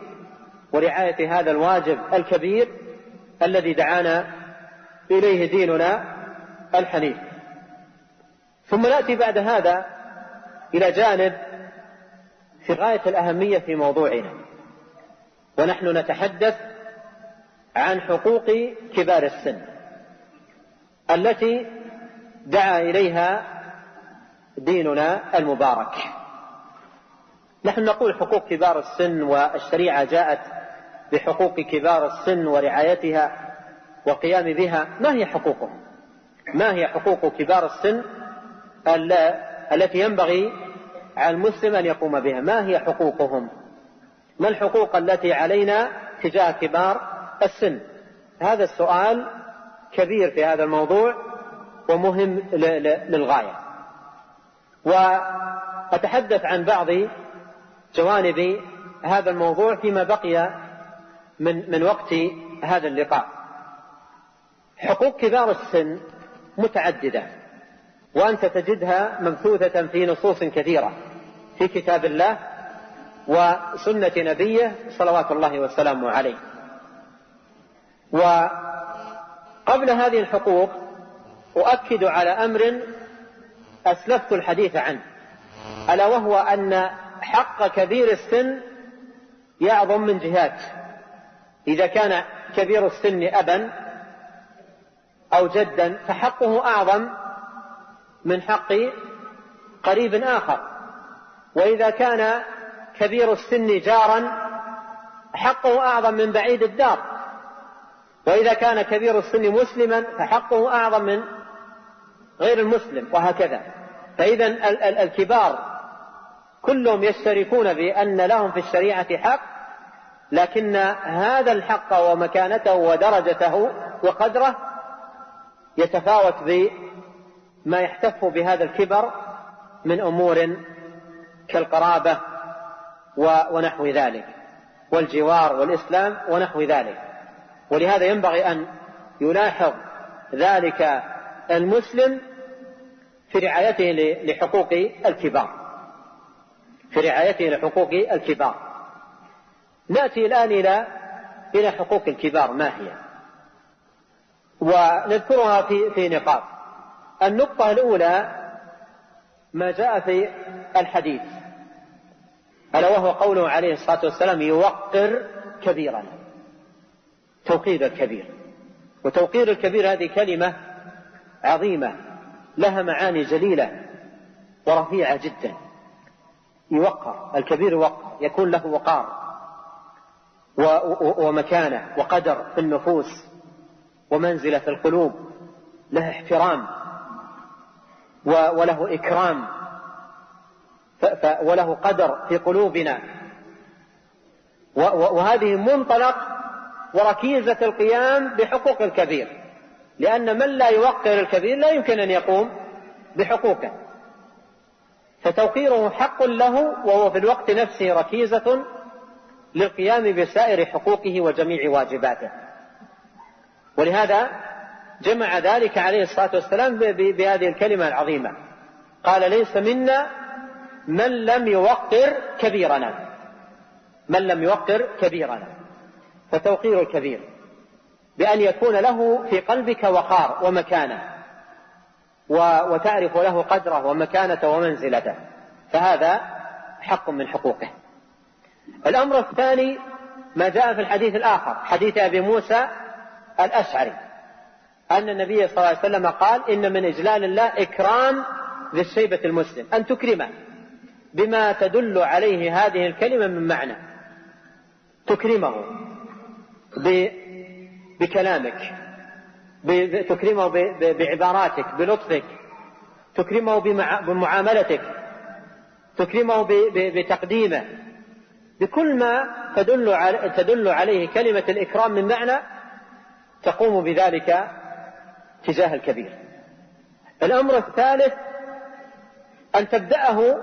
ورعاية هذا الواجب الكبير الذي دعانا إليه ديننا الحنيف. ثم نأتي بعد هذا إلى جانب في غاية الأهمية في موضوعنا، ونحن نتحدث عن حقوق كبار السن التي دعا إليها ديننا المبارك. نحن نقول حقوق كبار السن، والشريعة جاءت بحقوق كبار السن ورعايتها والقيام بها. ما هي حقوقهم؟ ما هي حقوق كبار السن التي ينبغي على المسلم أن يقوم بها. ما هي حقوقهم؟ ما الحقوق التي علينا تجاه كبار السن؟ هذا السؤال كبير في هذا الموضوع ومهم للغاية. وأتحدث عن بعض جوانب هذا الموضوع فيما بقي من وقت هذا اللقاء. حقوق كبار السن متعددة، وأنت تجدها مبثوثة في نصوص كثيرة في كتاب الله وسنة نبيه صلوات الله وسلامه عليه. وقبل هذه الحقوق أؤكد على أمر أسلفت الحديث عنه، ألا وهو أن حق كبير السن يعظم من جهات. إذا كان كبير السن أبا أو جدا فحقه أعظم من حق قريب آخر، وإذا كان كبير السن جارا حقه أعظم من بعيد الدار، وإذا كان كبير السن مسلما فحقه أعظم من غير المسلم، وهكذا. فإذا الكبار كلهم يشتركون بأن لهم في الشريعة حق، لكن هذا الحق ومكانته ودرجته وقدره يتفاوت بما يحتف بهذا الكبر من أمور كالقرابة ونحو ذلك، والجوار والإسلام ونحو ذلك. ولهذا ينبغي أن يلاحظ ذلك المسلم في رعايته لحقوق الكبار، في رعايته لحقوق الكبار. نأتي الآن إلى حقوق الكبار ما هي، ونذكرها في نقاط. النقطة الأولى ما جاء في الحديث، ألا وهو قوله عليه الصلاة والسلام: يوقر كبيرا. توقير الكبير، وتوقير الكبير هذه كلمة عظيمة لها معاني جليلة ورفيعة جدا. يوقر الكبير، يوقر يكون له وقار ومكانة وقدر في النفوس ومنزلة في القلوب، له احترام وله إكرام وله قدر في قلوبنا. وهذه منطلق وركيزة القيام بحقوق الكبير، لأن من لا يوقر الكبير لا يمكن أن يقوم بحقوقه، فتوقيره حق له، وهو في الوقت نفسه ركيزة للقيام بسائر حقوقه وجميع واجباته. ولهذا جمع ذلك عليه الصلاة والسلام بهذه الكلمة العظيمة، قال: ليس منا من لم يوقر كبيرنا، من لم يوقر كبيرنا. فتوقير الكبير بأن يكون له في قلبك وقار ومكانة، وتعرف له قدره ومكانته ومنزلته، فهذا حق من حقوقه. الأمر الثاني ما جاء في الحديث الآخر، حديث أبي موسى الأشعري، أن النبي صلى الله عليه وسلم قال: إن من إجلال الله إكرام ذي الشيبة المسلم، أن تكرمه بما تدل عليه هذه الكلمة من معنى. تكرمه بكلامك، تكرمه بعباراتك، بلطفك، تكرمه بمعاملتك، تكرمه بتقديمه، بكل ما تدل عليه كلمة الإكرام من معنى، تقوم بذلك تجاه الكبير. الأمر الثالث أن تبدأه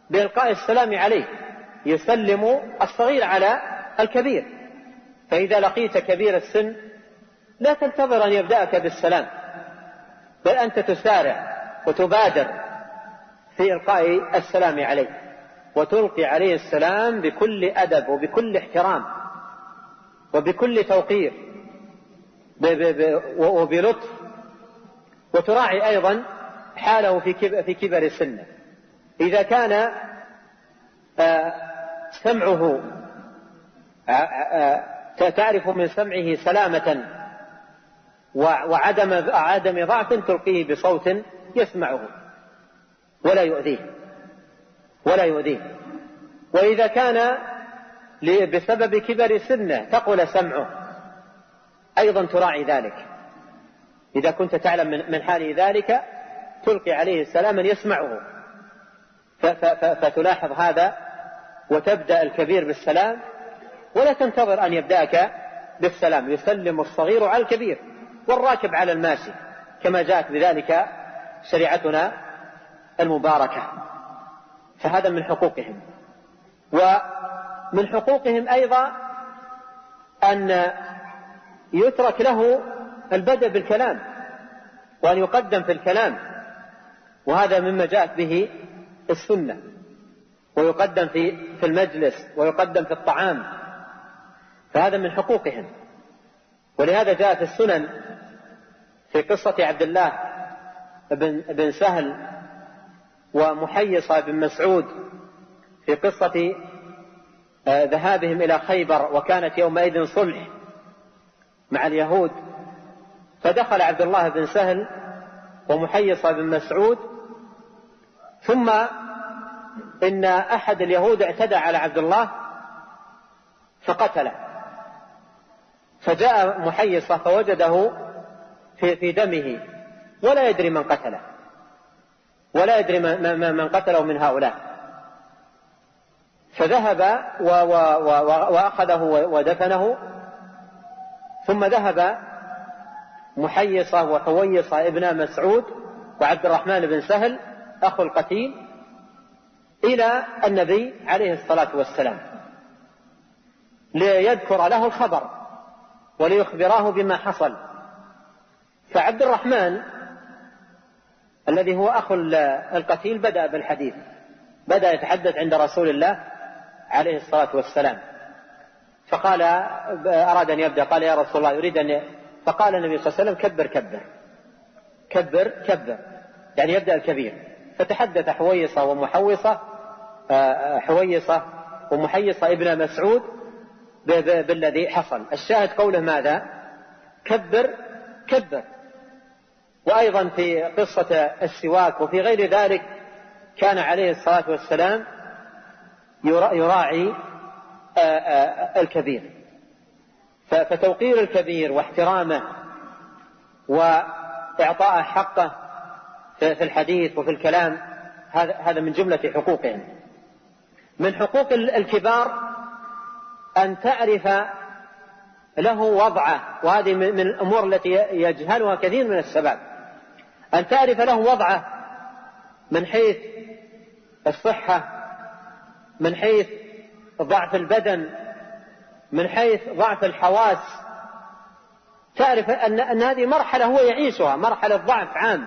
بإلقاء السلام عليه، يسلم الصغير على الكبير. فإذا لقيت كبير السن لا تنتظر أن يبدأك بالسلام، بل أنت تسارع وتبادر في إلقاء السلام عليه، وتلقي عليه السلام بكل أدب وبكل احترام وبكل توقير وبلطف، وتراعي أيضا حاله في كبر سنه. إذا كان سمعه تعرف من سمعه سلامة وعدم ضعف، تلقيه بصوت يسمعه ولا يؤذيه. وإذا كان بسبب كبر سنه تقل سمعه أيضا تراعي ذلك. إذا كنت تعلم من حاله ذلك تلقي عليه سلاما يسمعه، فتلاحظ هذا وتبدأ الكبير بالسلام ولا تنتظر أن يبدأك بالسلام. يسلم الصغير على الكبير والراكب على الماشي كما جاءت بذلك شريعتنا المباركة. فهذا من حقوقهم. ومن حقوقهم أيضا أن يترك له البدء بالكلام وأن يقدم في الكلام، وهذا مما جاءت به السنة، ويقدم في المجلس ويقدم في الطعام، فهذا من حقوقهم. ولهذا جاءت السنن في قصة عبد الله بن سهل ومحيصة بن مسعود في قصة ذهابهم إلى خيبر، وكانت يومئذ صلح مع اليهود، فدخل عبد الله بن سهل ومحيصة بن مسعود، ثم إن أحد اليهود اعتدى على عبد الله فقتله، فجاء محيصة فوجده في دمه ولا يدري من قتله، ولا يدري من قتله من هؤلاء، فذهب وأخذه ودفنه. ثم ذهب محيصة وحويصة ابن مسعود وعبد الرحمن بن سهل أخو القتيل إلى النبي عليه الصلاة والسلام ليذكر له الخبر وليخبراه بما حصل. فعبد الرحمن الذي هو أخو القتيل بدأ بالحديث، بدأ يتحدث عند رسول الله عليه الصلاة والسلام، فقال أراد أن يبدأ، قال يا رسول الله يريد أن، فقال النبي صلى الله عليه وسلم كبر كبر كبر كبر، يعني يبدأ الكبير. فتحدث حويصة ومحيصة ابن مسعود بالذي حصل. الشاهد قوله ماذا؟ كبر كبر. وأيضا في قصة السواك وفي غير ذلك كان عليه الصلاة والسلام يراعي الكبير. فتوقير الكبير واحترامه وإعطاء حقه في الحديث وفي الكلام هذا من جملة حقوقهم. من حقوق الكبار أن تعرف له وضعه، وهذه من الأمور التي يجهلها كثير من الشباب، أن تعرف له وضعه من حيث الصحة، من حيث ضعف البدن، من حيث ضعف الحواس. تعرف أن هذه مرحلة هو يعيشها، مرحلة ضعف عام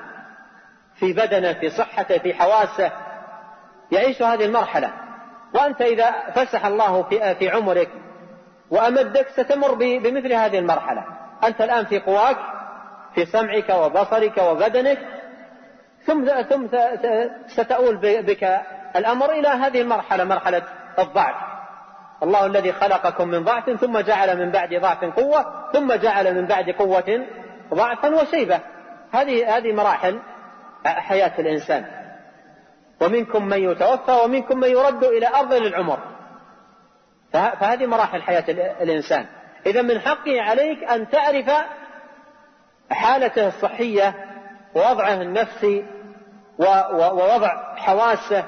في بدنه، في صحته، في حواسه، يعيش هذه المرحلة. وأنت إذا فسح الله في عمرك وأمدك ستمر بمثل هذه المرحلة. أنت الآن في قواك، في سمعك وبصرك وبدنك، ثم ستؤول بك الأمر إلى هذه المرحلة، مرحلة الضعف. الله الذي خلقكم من ضعف ثم جعل من بعد ضعف قوة ثم جعل من بعد قوة ضعفا وشيبة. هذه مراحل حياة الإنسان. ومنكم من يتوفى ومنكم من يرد إلى أرض العمر. فهذه مراحل حياة الإنسان. إذا من حقه عليك أن تعرف حالته الصحية ووضعه النفسي ووضع حواسه.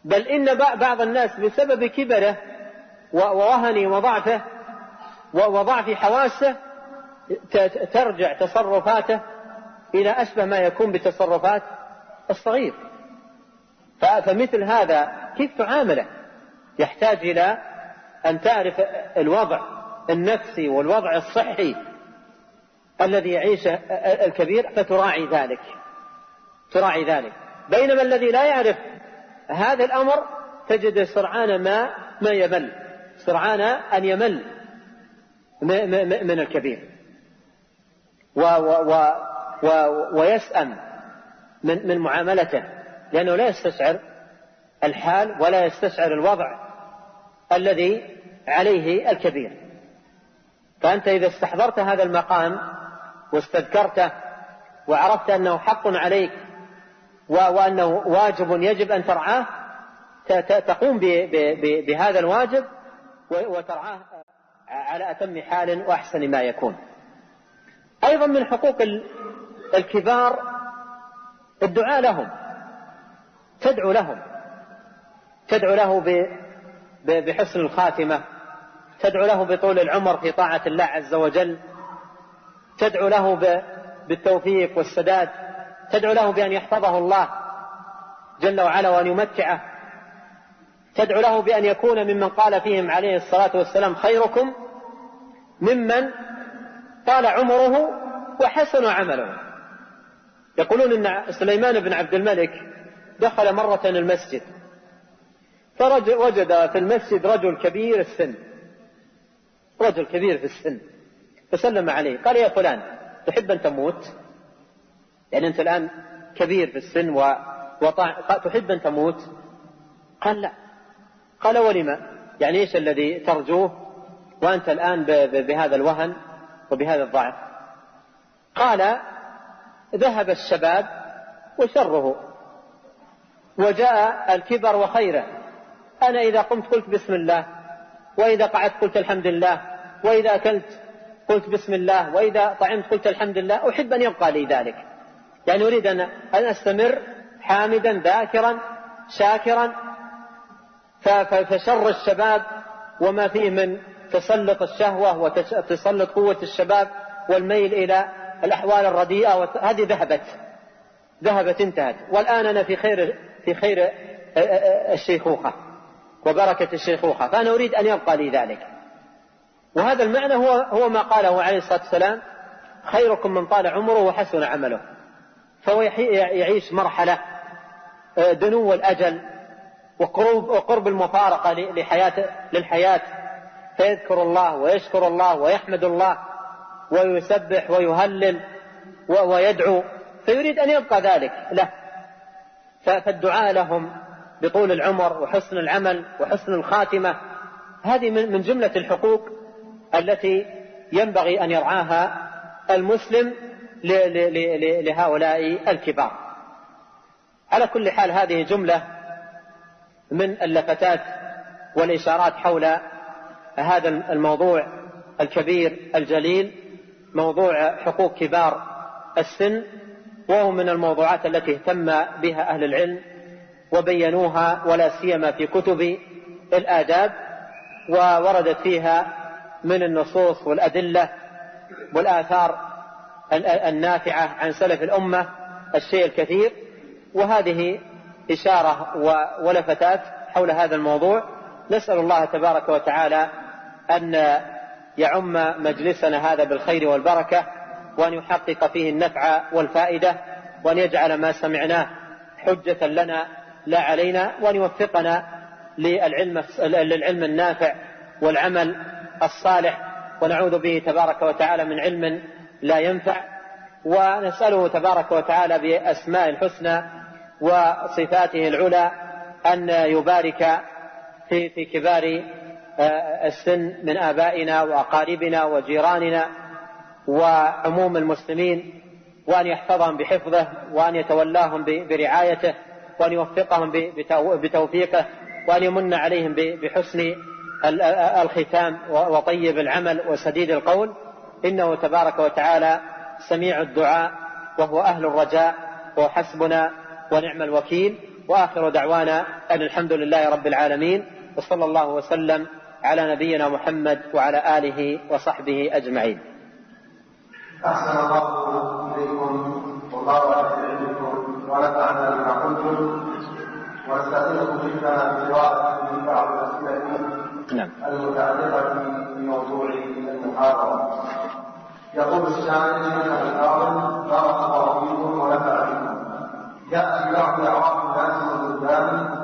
بل إن بعض الناس بسبب كبره ووهنه وضعفه وضعف حواسه ترجع تصرفاته إلى أشبه ما يكون بتصرفات الصغير. فمثل هذا كيف تعامله؟ يحتاج إلى أن تعرف الوضع النفسي والوضع الصحي الذي يعيشه الكبير فتراعي ذلك. بينما الذي لا يعرف هذا الأمر تجد سرعان ما يمل، سرعان أن يمل من الكبير ويسأم من معاملته، لأنه لا يستشعر الحال ولا يستشعر الوضع الذي عليه الكبير. فأنت إذا استحضرت هذا المقام واستذكرته وعرفت أنه حق عليك وأنه واجب يجب أن ترعاه، تقوم بهذا الواجب وترعاه على أتم حال وأحسن ما يكون. أيضا من حقوق الكبار الدعاء لهم، تدعو لهم، تدعو له بحسن الخاتمة، تدعو له بطول العمر في طاعة الله عز وجل، تدعو له بالتوفيق والسداد، تدعو له بأن يحفظه الله جل وعلا وأن يمتعه، تدعو له بأن يكون ممن قال فيهم عليه الصلاة والسلام خيركم ممن طال عمره وحسن عمله. يقولون إن سليمان بن عبد الملك دخل مرة المسجد فوجد في المسجد رجل كبير السن، رجل كبير في السن، فسلم عليه قال: يا فلان تحب أن تموت؟ يعني أنت الآن كبير في السن تحب أن تموت؟ قال: لا. قال: ولما؟ يعني إيش الذي ترجوه وأنت الآن بهذا الوهن وبهذا الضعف؟ قال: ذهب الشباب وشره وجاء الكبر وخيره، أنا إذا قمت قلت بسم الله، وإذا قعدت قلت الحمد لله، وإذا أكلت قلت بسم الله، وإذا طعمت قلت الحمد لله، أحب أن يبقى لي ذلك. يعني أريد أن أستمر حامدا ذاكرا شاكرا. فشر الشباب وما فيه من تسلط الشهوة وتسلط قوة الشباب والميل إلى الأحوال الرديئة هذه ذهبت انتهت، والآن أنا في خير الشيخوخة وبركة الشيخوخة، فأنا أريد أن يبقى لي ذلك. وهذا المعنى هو ما قاله عليه الصلاة والسلام: خيركم من طال عمره وحسن عمله. فهو يعيش مرحلة دنو الأجل وقرب المفارقة للحياة، فيذكر الله ويشكر الله ويحمد الله ويسبح ويهلل ويدعو، فيريد أن يبقى ذلك له. فالدعاء لهم بطول العمر وحسن العمل وحسن الخاتمة هذه من جملة الحقوق التي ينبغي أن يرعاها المسلم لهؤلاء الكبار. على كل حال هذه جملة من اللفتات والإشارات حول هذا الموضوع الكبير الجليل، موضوع حقوق كبار السن، وهو من الموضوعات التي اهتم بها أهل العلم وبينوها، ولا سيما في كتب الآداب، ووردت فيها من النصوص والأدلة والآثار النافعة عن سلف الأمة الشيء الكثير. وهذه إشارة ولفتات حول هذا الموضوع. نسأل الله تبارك وتعالى أن يعم مجلسنا هذا بالخير والبركة، وأن يحقق فيه النفع والفائدة، وأن يجعل ما سمعناه حجة لنا لا علينا، وأن يوفقنا للعلم النافع والعمل الصالح، ونعوذ به تبارك وتعالى من علم لا ينفع. ونسأله تبارك وتعالى بأسماء الحسنى وصفاته العلى أن يبارك في كبار السن من آبائنا وأقاربنا وجيراننا وعموم المسلمين، وأن يحفظهم بحفظه، وأن يتولاهم برعايته، وأن يوفقهم بتوفيقه، وأن يمن عليهم بحسن الختام وطيب العمل وسديد القول، إنه تبارك وتعالى سميع الدعاء وهو أهل الرجاء، وحسبنا ونعم الوكيل. وآخر دعوانا أن الحمد لله رب العالمين، وصلى الله وسلم على نبينا محمد وعلى آله وصحبه أجمعين. أحسن الله إليكم وبارك في علمكم ونفعنا بما قلتم، ونستأذنكم منا بقراءة من بعض الأسئلة المتعلقة بموضوع المحاضرة. يقول السائل: بارك الله فيكم ونفع بكم. جاء في بعض أعراف الناس والبلدان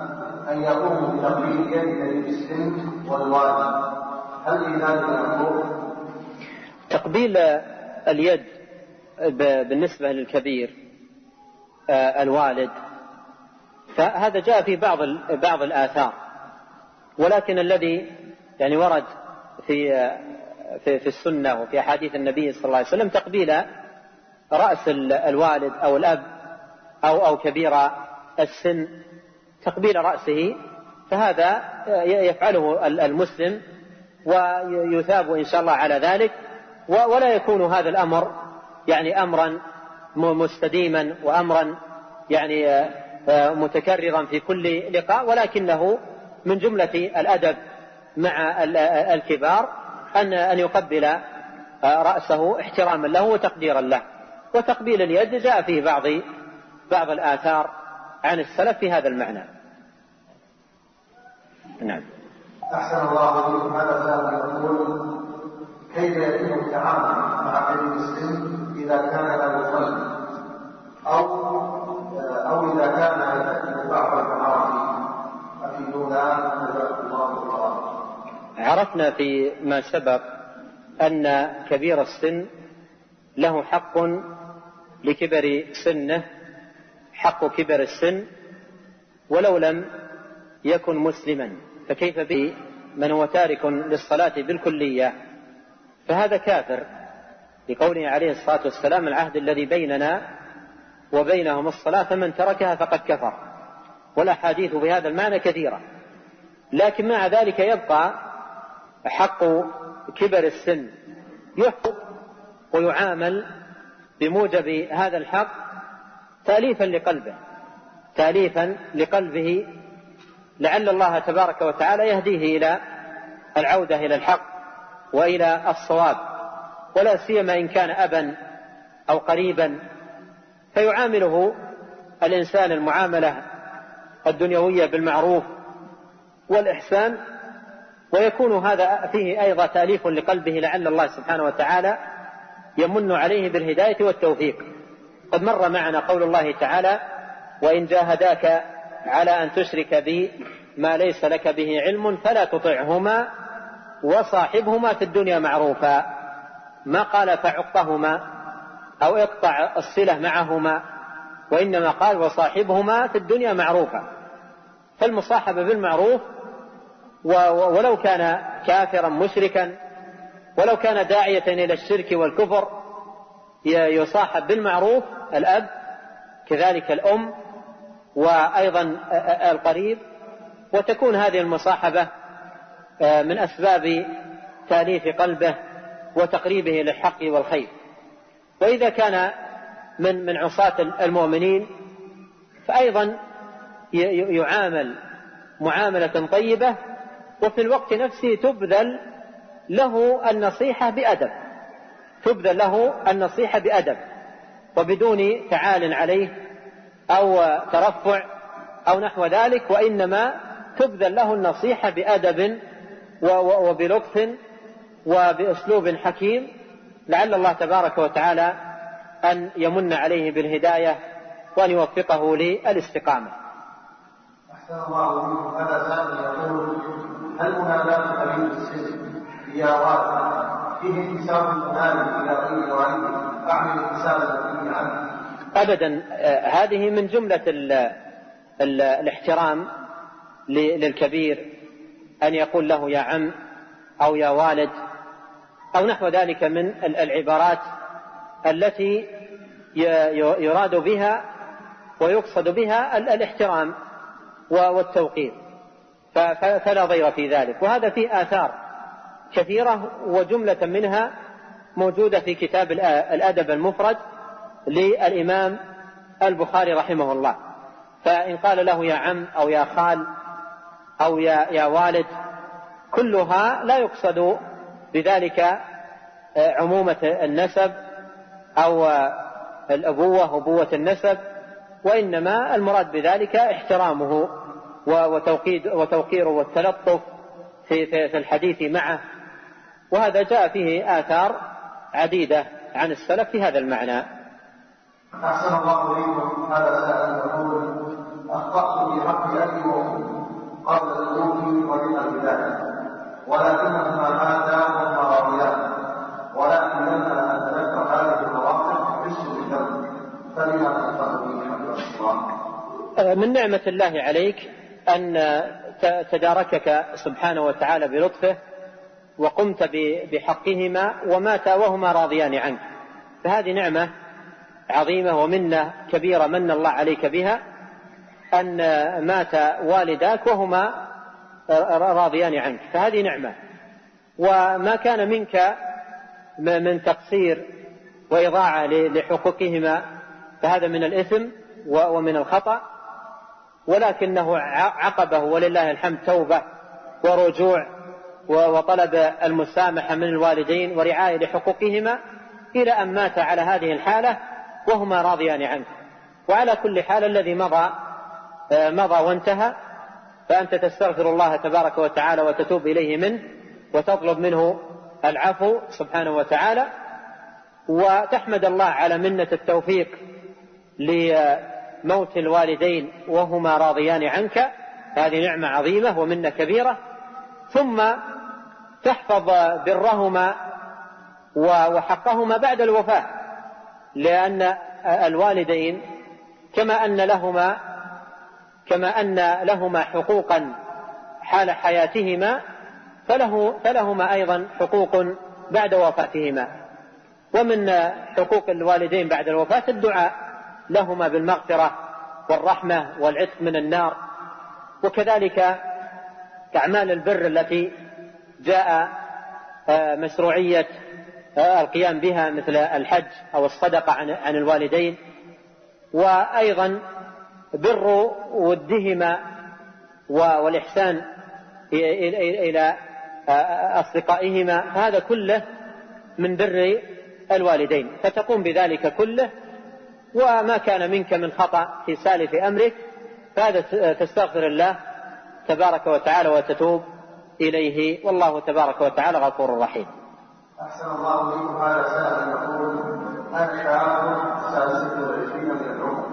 أن يقوموا بتقليد يد السن والوالد، هل لذلك مكروه؟ تقبيل اليد بالنسبة للكبير الوالد فهذا جاء في بعض الآثار، ولكن الذي يعني ورد في السنة وفي أحاديث النبي صلى الله عليه وسلم تقبيل رأس الوالد أو الأب أو كبير السن، تقبيل رأسه، فهذا يفعله المسلم ويثاب إن شاء الله على ذلك، ولا يكون هذا الأمر يعني أمرا مستديما وأمرا يعني متكررا في كل لقاء، ولكنه من جملة الأدب مع الكبار أن يقبل رأسه احتراما له وتقديرا له. وتقبيل اليد جاء فيه بعض الآثار عن السلف في هذا المعنى. نعم. أحسن الله إليكم. هذا سائل يقول: كيف يتم التعامل مع كبير السن إذا كان لا يصلي أو إذا كان يأتي بعض المعاصي؟ أفيدونا جزاكم الله خيرا. عرفنا في ما سبق أن كبير السن له حق لكبر سنه، حق كبر السن ولو لم يكن مسلما، فكيف به من هو تارك للصلاة بالكلية؟ فهذا كافر، لقوله عليه الصلاة والسلام: العهد الذي بيننا وبينهم الصلاة فمن تركها فقد كفر. والأحاديث بهذا المعنى كثيرة، لكن مع ذلك يبقى حق كبر السن يحق ويعامل بموجب هذا الحق تأليفا لقلبه، لعل الله تبارك وتعالى يهديه إلى العودة إلى الحق وإلى الصواب، ولا سيما إن كان أبا أو قريبا، فيعامله الإنسان المعاملة الدنيوية بالمعروف والإحسان، ويكون هذا فيه أيضا تأليف لقلبه، لعل الله سبحانه وتعالى يمن عليه بالهداية والتوفيق. قد مر معنا قول الله تعالى: وإن جاهداك على أن تشرك بي ما ليس لك به علم فلا تطعهما وصاحبهما في الدنيا معروفا. ما قال فعقهما أو اقطع الصلة معهما، وإنما قال وصاحبهما في الدنيا معروفا. فالمصاحبة بالمعروف ولو كان كافرا مشركا، ولو كان داعية إلى الشرك والكفر، يصاحب بالمعروف الأب، كذلك الأم، وأيضا القريب، وتكون هذه المصاحبة من أسباب تأليف قلبه وتقريبه للحق والخير. وإذا كان من عصاة المؤمنين فأيضا يعامل معاملة طيبة، وفي الوقت نفسه تبذل له النصيحة بأدب وبدون تعال عليه أو ترفع أو نحو ذلك، وإنما تبذل له النصيحة بأدب وبلطف وبأسلوب حكيم، لعل الله تبارك وتعالى أن يمن عليه بالهداية وأن يوفقه للاستقامة. أحسن الله منكم. هذا سائل يقول: هل مناداة كبير السن يا والد فيه انتساب المال إلى غير والده أعني انتساب الدين عنه؟ أبدا، هذه من جملة الاحترام للكبير، أن يقول له يا عم أو يا والد أو نحو ذلك من العبارات التي يراد بها ويقصد بها الاحترام والتوقير، فلا ضير في ذلك. وهذا فيه آثار كثيرة، وجملة منها موجودة في كتاب الأدب المفرد للإمام البخاري رحمه الله. فإن قال له يا عم أو يا خال أو يا والد، كلها لا يقصد بذلك عمومة النسب أو الأبوة أبوة النسب، وإنما المراد بذلك احترامه وتوقيره والتلطف في الحديث معه. وهذا جاء فيه آثار عديدة عن السلف في هذا المعنى. أحسن الله إليكم. هذا سائل يقول: أخطأت في حق أبي وأمي قبل الموت ومن البداية، ولكنهما ماتا وهما راضيان، ولكن لما أدركت هذه المواقف حس بالذنب، فلما تنطق به حق الله؟ من نعمة الله عليك أن تداركك سبحانه وتعالى بلطفه وقمت بحقهما وماتا وهما راضيان عنك، فهذه نعمة عظيمة ومنة كبيرة من الله عليك بها، أن مات والداك وهما راضيان عنك، فهذه نعمة. وما كان منك من تقصير وإضاعة لحقوقهما فهذا من الإثم ومن الخطأ، ولكنه عقبه ولله الحمد توبة ورجوع وطلب المسامحة من الوالدين ورعاية لحقوقهما إلى أن مات على هذه الحالة وهما راضيان عنه. وعلى كل حال الذي مضى وانتهى، فأنت تستغفر الله تبارك وتعالى وتتوب إليه منه وتطلب منه العفو سبحانه وتعالى، وتحمد الله على منة التوفيق لموت الوالدين وهما راضيان عنك، هذه نعمة عظيمة ومنة كبيرة. ثم تحفظ برهما وحقهما بعد الوفاة، لأن الوالدين كما أن لهما حقوقا حال حياتهما فلهما أيضا حقوق بعد وفاتهما. ومن حقوق الوالدين بعد الوفاة الدعاء لهما بالمغفرة والرحمة والعتق من النار، وكذلك أعمال البر التي جاء مشروعية القيام بها مثل الحج أو الصدقة عن الوالدين، وأيضا بر ودهما والإحسان إلى أصدقائهما، هذا كله من بر الوالدين، فتقوم بذلك كله. وما كان منك من خطأ في سالف أمرك فهذا تستغفر الله تبارك وتعالى وتتوب إليه، والله تبارك وتعالى غفور رحيم. أحسن الله إليكم. هذا سائل يقول: أنا شاب سال 26 من العمر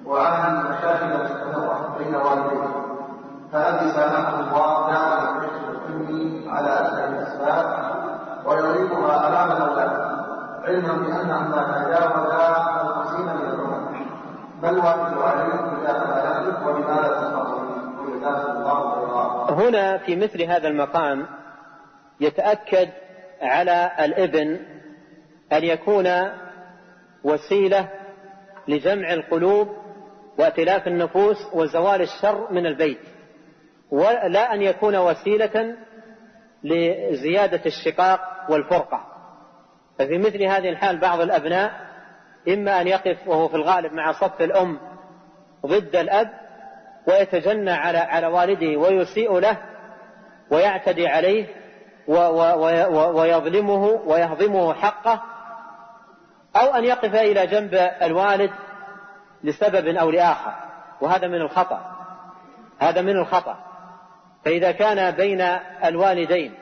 وأعاني من مشاكل مستمرة بين والدي، فأبي سامحه الله دائما يكشف مني على أسباب الأسباب ويريدها أمام الأولاد، علما بأنهما تجاوزا 50 من العمر، بل واجب عليهم إذا ما يحدث ولماذا تصنعون؟ هنا في مثل هذا المقام يتأكد على الابن أن يكون وسيلة لجمع القلوب وائتلاف النفوس وزوال الشر من البيت، ولا أن يكون وسيلة لزيادة الشقاق والفرقة. ففي مثل هذه الحال بعض الأبناء إما أن يقف وهو في الغالب مع صف الأم ضد الأب ويتجنى على والده ويسيء له ويعتدي عليه ويظلمه ويهضمه حقه، أو أن يقف إلى جنب الوالد لسبب أو لآخر، وهذا من الخطأ. فإذا كان بين الوالدين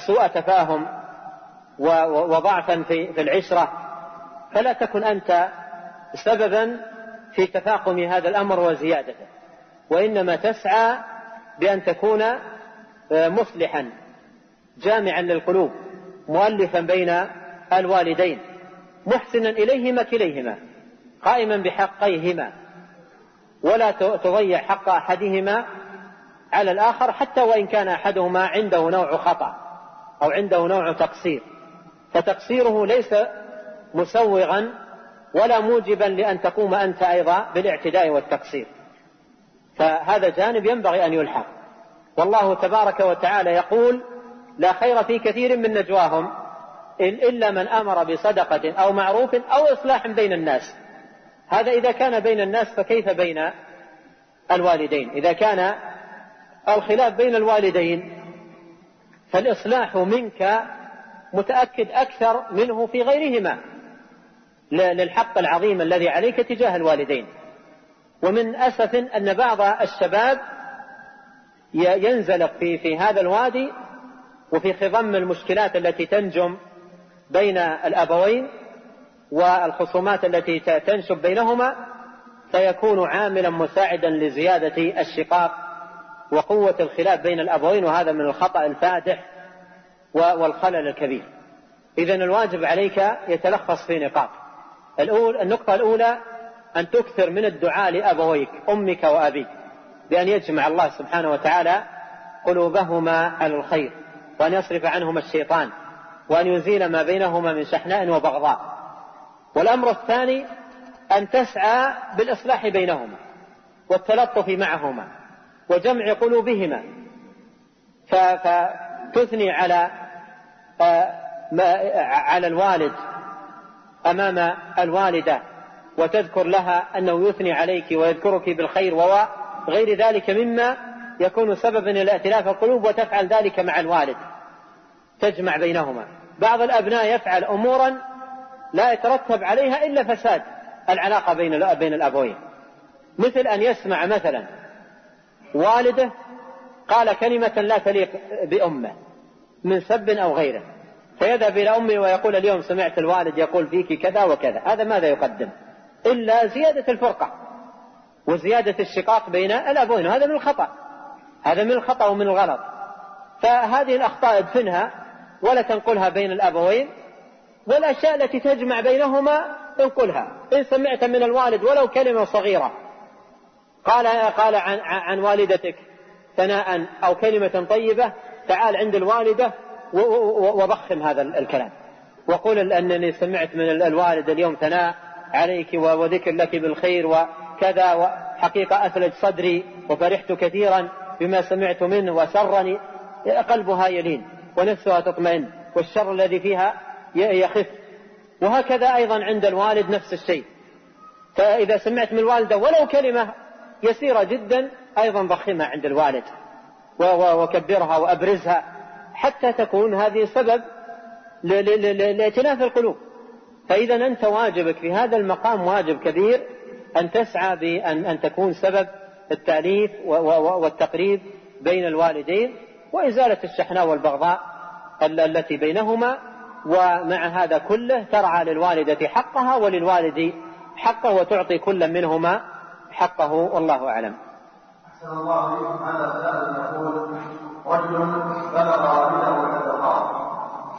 سوء تفاهم وضعفا في العشرة فلا تكن أنت سببا في تفاقم هذا الأمر وزيادته، وإنما تسعى بأن تكون مصلحا جامعا للقلوب مؤلفا بين الوالدين محسنا إليهما كليهما قائما بحقيهما، ولا تضيع حق أحدهما على الآخر حتى وإن كان أحدهما عنده نوع خطأ أو عنده نوع تقصير، فتقصيره ليس مسوغا ولا موجبا لأن تقوم أنت أيضا بالاعتداء والتقصير، فهذا جانب ينبغي أن يلحق. والله تبارك وتعالى يقول: لا خير في كثير من نجواهم إلا من أمر بصدقة أو معروف أو إصلاح بين الناس. هذا إذا كان بين الناس، فكيف بين الوالدين؟ إذا كان الخلاف بين الوالدين فالإصلاح منك متأكد أكثر منه في غيرهما للحق العظيم الذي عليك تجاه الوالدين. ومن أسف أن بعض الشباب ينزلق في هذا الوادي وفي خضم المشكلات التي تنجم بين الأبوين والخصومات التي تنشب بينهما، فيكون عاملا مساعدا لزيادة الشقاق وقوة الخلاف بين الأبوين، وهذا من الخطأ الفادح والخلل الكبير. إذن الواجب عليك يتلخص في نقاط. النقطة الأولى أن تكثر من الدعاء لأبويك أمك وأبيك بأن يجمع الله سبحانه وتعالى قلوبهما على الخير، وأن يصرف عنهما الشيطان، وأن يزيل ما بينهما من شحناء وبغضاء. والأمر الثاني أن تسعى بالإصلاح بينهما والتلطف معهما وجمع قلوبهما، فتثني على الوالد أمام الوالدة وتذكر لها أنه يثني عليك ويذكرك بالخير وغير ذلك مما يكون سببا إلى ائتلاف القلوب، وتفعل ذلك مع الوالد تجمع بينهما. بعض الأبناء يفعل أمورا لا يترتب عليها إلا فساد العلاقة بين الأبوين، مثل أن يسمع مثلا والده قال كلمة لا تليق بأمه من سب أو غيره، فيذهب إلى أمه ويقول اليوم سمعت الوالد يقول فيك كذا وكذا. هذا ماذا يقدم إلا زيادة الفرقة وزيادة الشقاق بين الأبوين، وهذا من الخطأ، هذا من الخطأ ومن الغلط. فهذه الأخطاء ادفنها ولا تنقلها بين الأبوين، والأشياء التي تجمع بينهما انقلها. إن سمعت من الوالد ولو كلمة صغيرة قال عن والدتك ثناء أو كلمة طيبة، تعال عند الوالدة وضخم هذا الكلام وقول أنني سمعت من الوالد اليوم ثناء عليك وذكر لك بالخير وكذا، وحقيقة أثلج صدري وفرحت كثيرا بما سمعت منه وسرني. قلبها يلين ونفسها تطمئن والشر الذي فيها يخف. وهكذا أيضا عند الوالد نفس الشيء. فإذا سمعت من الوالدة ولو كلمة يسيرة جدا أيضا ضخمها عند الوالد وكبرها وأبرزها، حتى تكون هذه سبب لائتلاف القلوب. فإذا أنت واجبك في هذا المقام واجب كبير أن تسعى بأن تكون سبب التأليف والتقريب بين الوالدين وإزالة الشحناء والبغضاء التي بينهما. ومع هذا كله ترعى للوالدة حقها وللوالد حقه، وتعطي كل منهما حقه، والله أعلم. أحسن الله إليكم. هذا سائل يقول: رجل بلغ والده الانتقال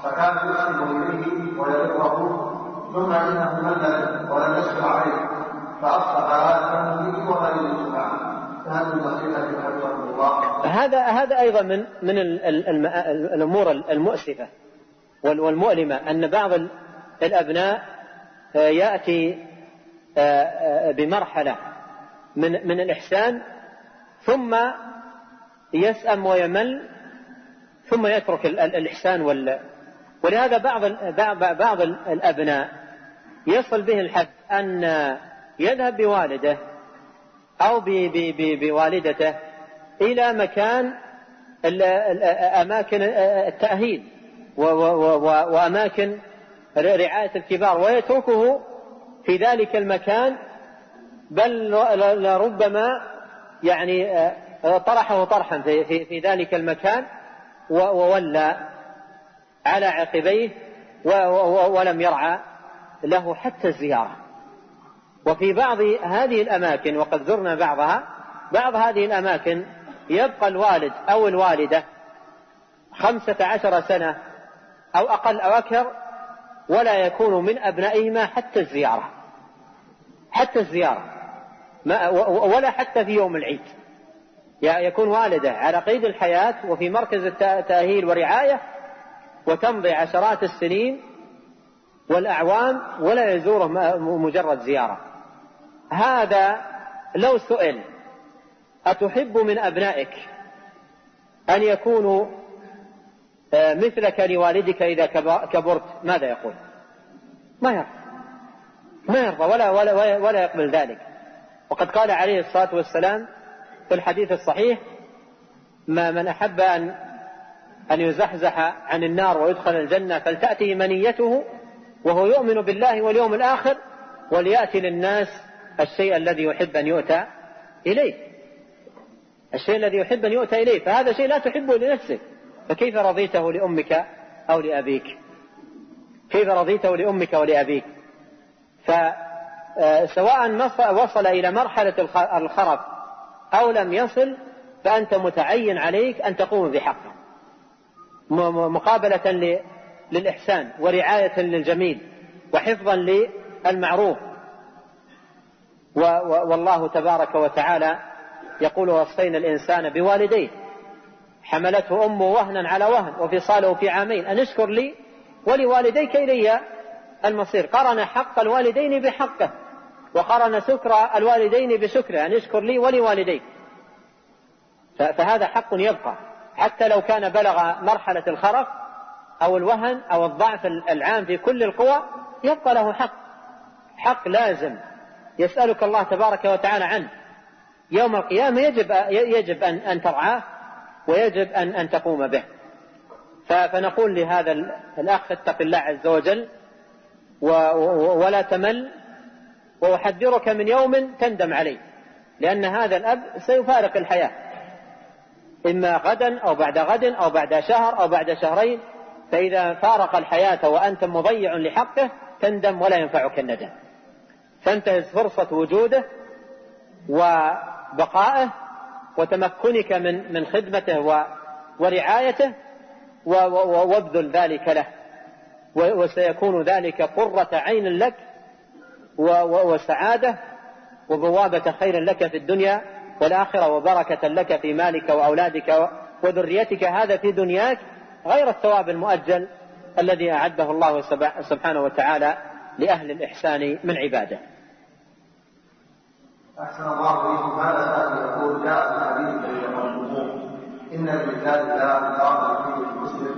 فكان يسلم إليه ويذكره، ثم إنه ملل ولم يسلم عليه فأصبح آثما وما يجوز عنه، فهل النصيحة حفظكم الله؟ هذا أيضا من الأمور المؤسفة والمؤلمة، أن بعض الأبناء يأتي بمرحلة من الإحسان ثم يسأم ويمل ثم يترك الإحسان ولهذا بعض الأبناء يصل به الحد أن يذهب بوالده أو بوالدته إلى مكان أماكن التأهيل وأماكن رعاية الكبار ويتركه في ذلك المكان، بل لربما يعني طرحه طرحا في ذلك المكان وولى على عقبيه ولم يرعى له حتى الزيارة. وفي بعض هذه الأماكن، وقد زرنا بعض هذه الأماكن، يبقى الوالد أو الوالدة 15 سنة أو أقل أو أكثر ولا يكون من أبنائهما حتى الزيارة ولا حتى في يوم العيد. يكون والده على قيد الحياة وفي مركز التأهيل ورعاية، وتمضي عشرات السنين والأعوام ولا يزوره مجرد زيارة. هذا لو سئل أتحب من أبنائك أن يكونوا مثلك لوالدك إذا كبرت، ماذا يقول؟ ما يرضى ولا يقبل ذلك. وقد قال عليه الصلاة والسلام في الحديث الصحيح: ما من أحب أن يزحزح عن النار ويدخل الجنة فلتأتي منيته وهو يؤمن بالله واليوم الآخر وليأتي للناس الشيء الذي يحب أن يؤتى إليه. فهذا شيء لا تحبه لنفسك، فكيف رضيته لأمك أو لأبيك؟ فسواء وصل إلى مرحلة الخرف أو لم يصل، فأنت متعين عليك أن تقوم بحقه مقابلة للإحسان ورعاية للجميل وحفظا للمعروف. والله تبارك وتعالى يقول: وصينا الإنسان بوالديه حملته أمه وهنا على وهن وفصاله في عامين أن اشكر لي ولوالديك إلي المصير. قرن حق الوالدين بحقه وقرن شكر الوالدين بشكره، أن اشكر لي ولوالديك. فهذا حق يبقى حتى لو كان بلغ مرحلة الخرف أو الوهن أو الضعف العام في كل القوى، يبقى له حق لازم يسألك الله تبارك وتعالى عنه يوم القيامة، يجب أن ترعاه ويجب أن تقوم به. فنقول لهذا الأخ اتق الله عز وجل ولا تمل، وأحذرك من يوم تندم عليه، لأن هذا الأب سيفارق الحياة إما غدا أو بعد غد أو بعد شهر أو بعد شهرين، فإذا فارق الحياة وأنت مضيع لحقه تندم ولا ينفعك الندم. فانتهز فرصة وجوده وبقائه وتمكنك من خدمته ورعايته وابذل ذلك له، وسيكون ذلك قرة عين لك وسعادة وبوابة خير لك في الدنيا والآخرة، وبركة لك في مالك وأولادك وذريتك، هذا في دنياك، غير الثواب المؤجل الذي أعده الله سبحانه وتعالى لأهل الإحسان من عباده. أحسن الله إليكم. هذا سائل يقول: جاء في الحديث إن الرجال لا يقام فيه المسلم،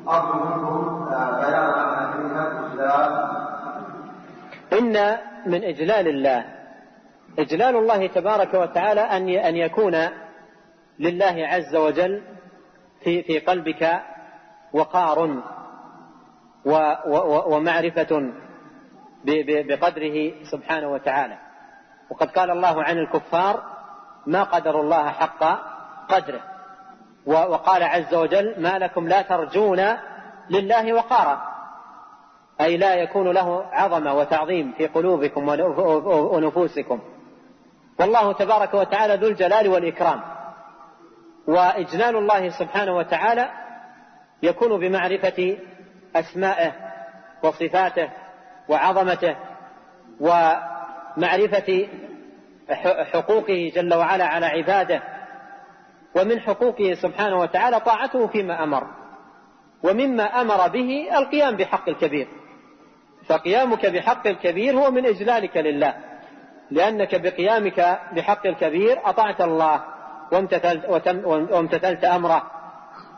أرجو منكم بيان عن كلمة إجلال. إن من إجلال الله إجلال الله تبارك وتعالى أن يكون لله عز وجل في قلبك وقار ومعرفة بقدره سبحانه وتعالى. وقد قال الله عن الكفار: ما قدروا الله حق قدره. وقال عز وجل: ما لكم لا ترجون لله وقارا، أي لا يكون له عظمة وتعظيم في قلوبكم ونفوسكم. والله تبارك وتعالى ذو الجلال والإكرام، وإجلال الله سبحانه وتعالى يكون بمعرفة أسمائه وصفاته وعظمته، ومعرفة حقوقه جل وعلا على عباده. ومن حقوقه سبحانه وتعالى طاعته فيما أمر، ومما أمر به القيام بحق الكبير، فقيامك بحق الكبير هو من إجلالك لله، لأنك بقيامك بحق الكبير أطعت الله وامتثلت أمره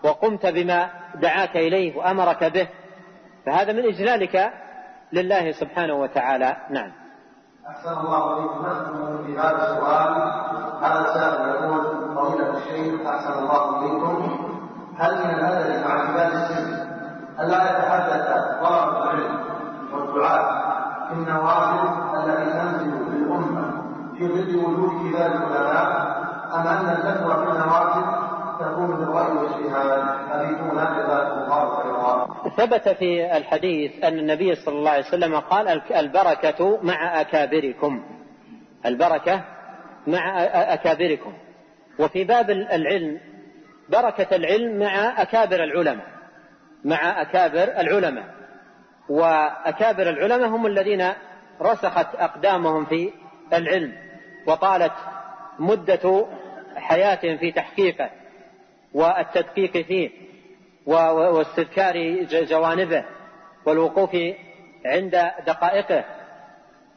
وقمت بما دعاك إليه وأمرك به، فهذا من إجلالك لله سبحانه وتعالى. نعم. أحسن الله إليكم. نختم في هذا السؤال. هذا السائل يقول: فضيلة الشيخ أحسن الله إليكم، هل من الأدب مع كبار السن ألا يتحدث طلبة العلم والدعاة في النوافل التي تنزل للأمة في ظل وجود كبار العلماء، أم أن الفتوى في النوافل تكون بالرأي والاجتهاد؟ أريدون جزاكم الله خيرا. ثبت في الحديث أن النبي صلى الله عليه وسلم قال: البركة مع أكابركم، البركة مع أكابركم. وفي باب العلم بركة العلم مع أكابر العلماء، مع أكابر العلماء. وأكابر العلماء هم الذين رسخت أقدامهم في العلم وطالت مدة حياتهم في تحقيقه والتدقيق فيه واستذكار جوانبه والوقوف عند دقائقه.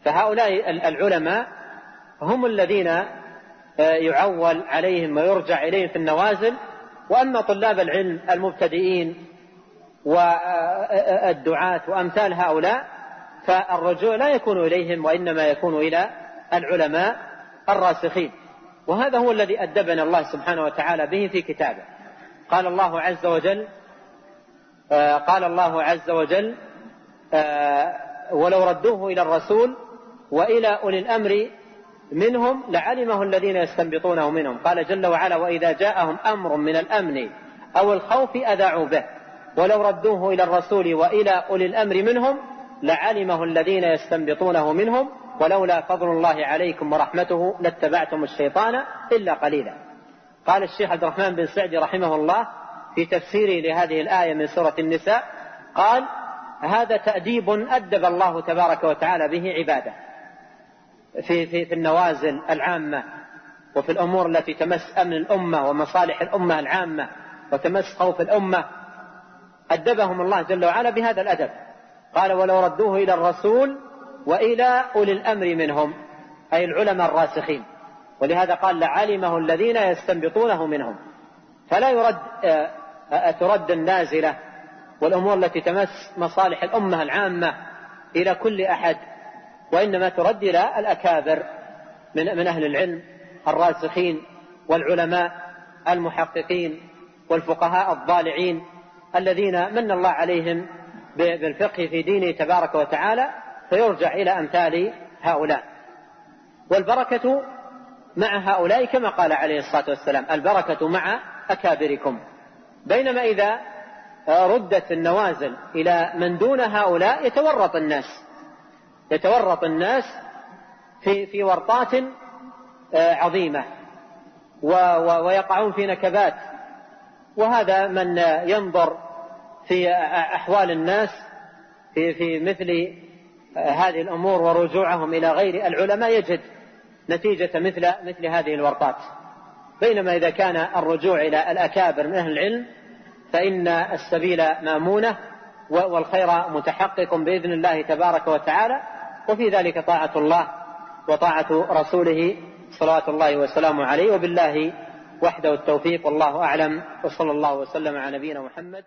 فهؤلاء العلماء هم الذين يعول عليهم ويرجع إليهم في النوازل. وأما طلاب العلم المبتدئين والدعاة وأمثال هؤلاء فالرجوع لا يكون إليهم، وإنما يكون إلى العلماء الراسخين. وهذا هو الذي أدبنا الله سبحانه وتعالى به في كتابه. قال الله عز وجل: ولو ردوه إلى الرسول وإلى أولي الأمر منهم لعلمه الذين يستنبطونه منهم. قال جل وعلا: وإذا جاءهم أمر من الأمن أو الخوف أذاعوا به ولو ردوه إلى الرسول وإلى أولي الأمر منهم لعلمه الذين يستنبطونه منهم ولولا فضل الله عليكم ورحمته لاتبعتم الشيطان إلا قليلا. قال الشيخ عبد الرحمن بن سعدي رحمه الله في تفسيره لهذه الآية من سورة النساء، قال: هذا تأديب أدب الله تبارك وتعالى به عباده في النوازل العامة وفي الأمور التي تمس أمن الأمة ومصالح الأمة العامة وتمس خوف الأمة. أدبهم الله جل وعلا بهذا الأدب. قال: ولو ردوه إلى الرسول وإلى أولي الأمر منهم، أي العلماء الراسخين. ولهذا قال: لعلمه الذين يستنبطونه منهم. فلا ترد النازلة والأمور التي تمس مصالح الأمة العامة إلى كل أحد وإنما ترد إلى الأكابر من أهل العلم الراسخين والعلماء المحققين والفقهاء الضالعين الذين من الله عليهم بالفقه في دينه تبارك وتعالى، فيرجع إلى أمثال هؤلاء. والبركة مع هؤلاء كما قال عليه الصلاة والسلام: البركة مع أكابركم. بينما إذا ردت النوازل إلى من دون هؤلاء يتورط الناس في ورطات عظيمة ويقعون في نكبات. وهذا من ينظر في أحوال الناس في مثل هذه الأمور ورجوعهم إلى غير العلماء يجد نتيجة مثل هذه الورطات. بينما إذا كان الرجوع إلى الأكابر من أهل العلم فإن السبيل مامونة والخير متحقق بإذن الله تبارك وتعالى، وفي ذلك طاعة الله وطاعة رسوله صلوات الله وسلامه عليه. وبالله وحده التوفيق، والله أعلم، وصلى الله وسلم على نبينا محمد.